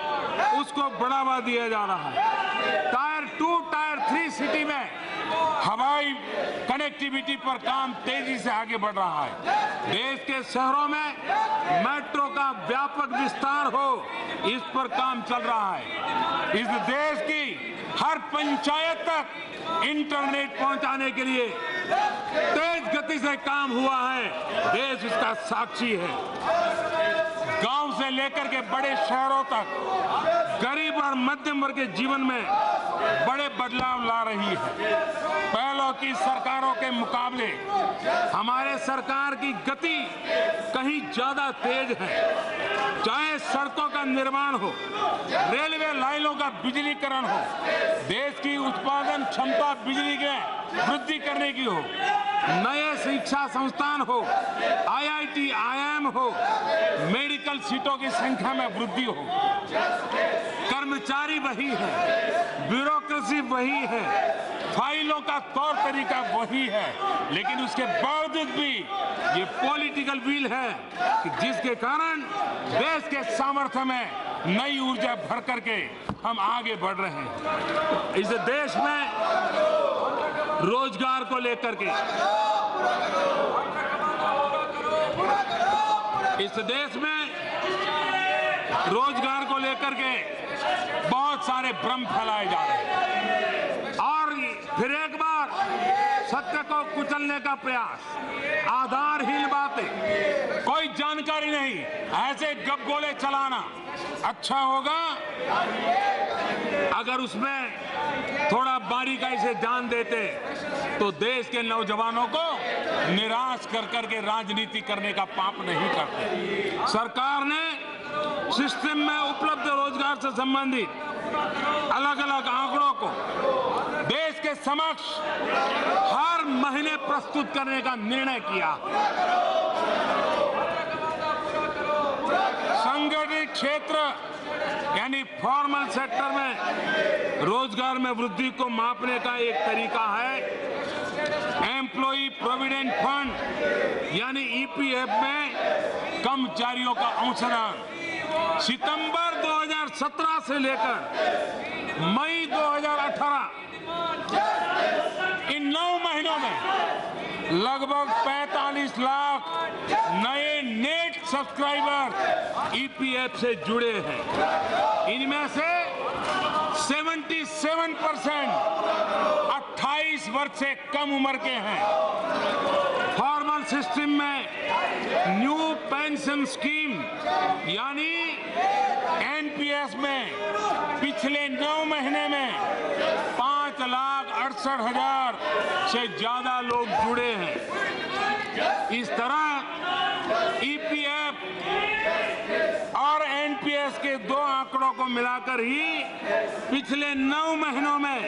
उसको बढ़ावा दिया जा रहा है। टायर 2, टायर 3 सिटी में हवाई कनेक्टिविटी पर काम तेजी से आगे बढ़ रहा है। देश के शहरों में मेट्रो का व्यापक विस्तार हो, इस पर काम चल रहा है। इस देश की हर पंचायत तक इंटरनेट पहुंचाने के लिए तेज गति से काम हुआ है, देश उसका साक्षी है। गांव से लेकर के बड़े शहरों तक गरीब और मध्यम वर्ग के जीवन में बड़े बदलाव ला रही है। पहलों की सरकारों के मुकाबले हमारे सरकार की गति कहीं ज्यादा तेज है। चाहे सड़कों का निर्माण हो, रेलवे लाइनों का बिजलीकरण हो, देश की उत्पादन क्षमता बिजली के वृद्धि करने की हो, नए शिक्षा संस्थान हो, आईआईटी, आईआईएम हो, मेडिकल सीटों की संख्या में वृद्धि हो। कर्मचारी वही है, ब्यूरोक्रेसी वही है, फाइलों का तौर तरीका वही है, लेकिन उसके बावजूद भी ये पॉलिटिकल विल है कि जिसके कारण देश के सामर्थ्य में नई ऊर्जा भर करके हम आगे बढ़ रहे हैं। इस देश में रोजगार को लेकर के, इस देश में रोजगार को लेकर के बहुत सारे भ्रम फैलाए जा रहे हैं और फिर एक बार सत्य को कुचलने का प्रयास, आधारहीन बातें, कोई जानकारी नहीं, ऐसे गपगोले चलाना अच्छा होगा अगर उसमें थोड़ा बारीकाई से ध्यान देते तो देश के नौजवानों को निराश कर करके राजनीति करने का पाप नहीं करते। सरकार ने सिस्टम में उपलब्ध रोजगार से संबंधित अलग अलग आंकड़ों को देश के समक्ष हर महीने प्रस्तुत करने का निर्णय किया। संगठित क्षेत्र यानी फॉर्मल सेक्टर में रोजगार में वृद्धि को मापने का एक तरीका है एम्प्लॉई प्रोविडेंट फंड यानी ईपीएफ में कर्मचारियों का अंशदान। सितंबर 2017 से लेकर मई 2018 इन 9 महीनों में लगभग 45 लाख नए नेट सब्सक्राइबर ईपीएफ से जुड़े हैं। इनमें से 77% 28 वर्ष से कम उम्र के हैं। फॉर्मल सिस्टम में न्यू पेंशन स्कीम यानी एनपीएस में पिछले 9 महीने में 5,68,000 से ज्यादा लोग जुड़े हैं। इस तरह ईपीएफ और एनपीएस के 2 आंकड़ों को मिलाकर ही पिछले 9 महीनों में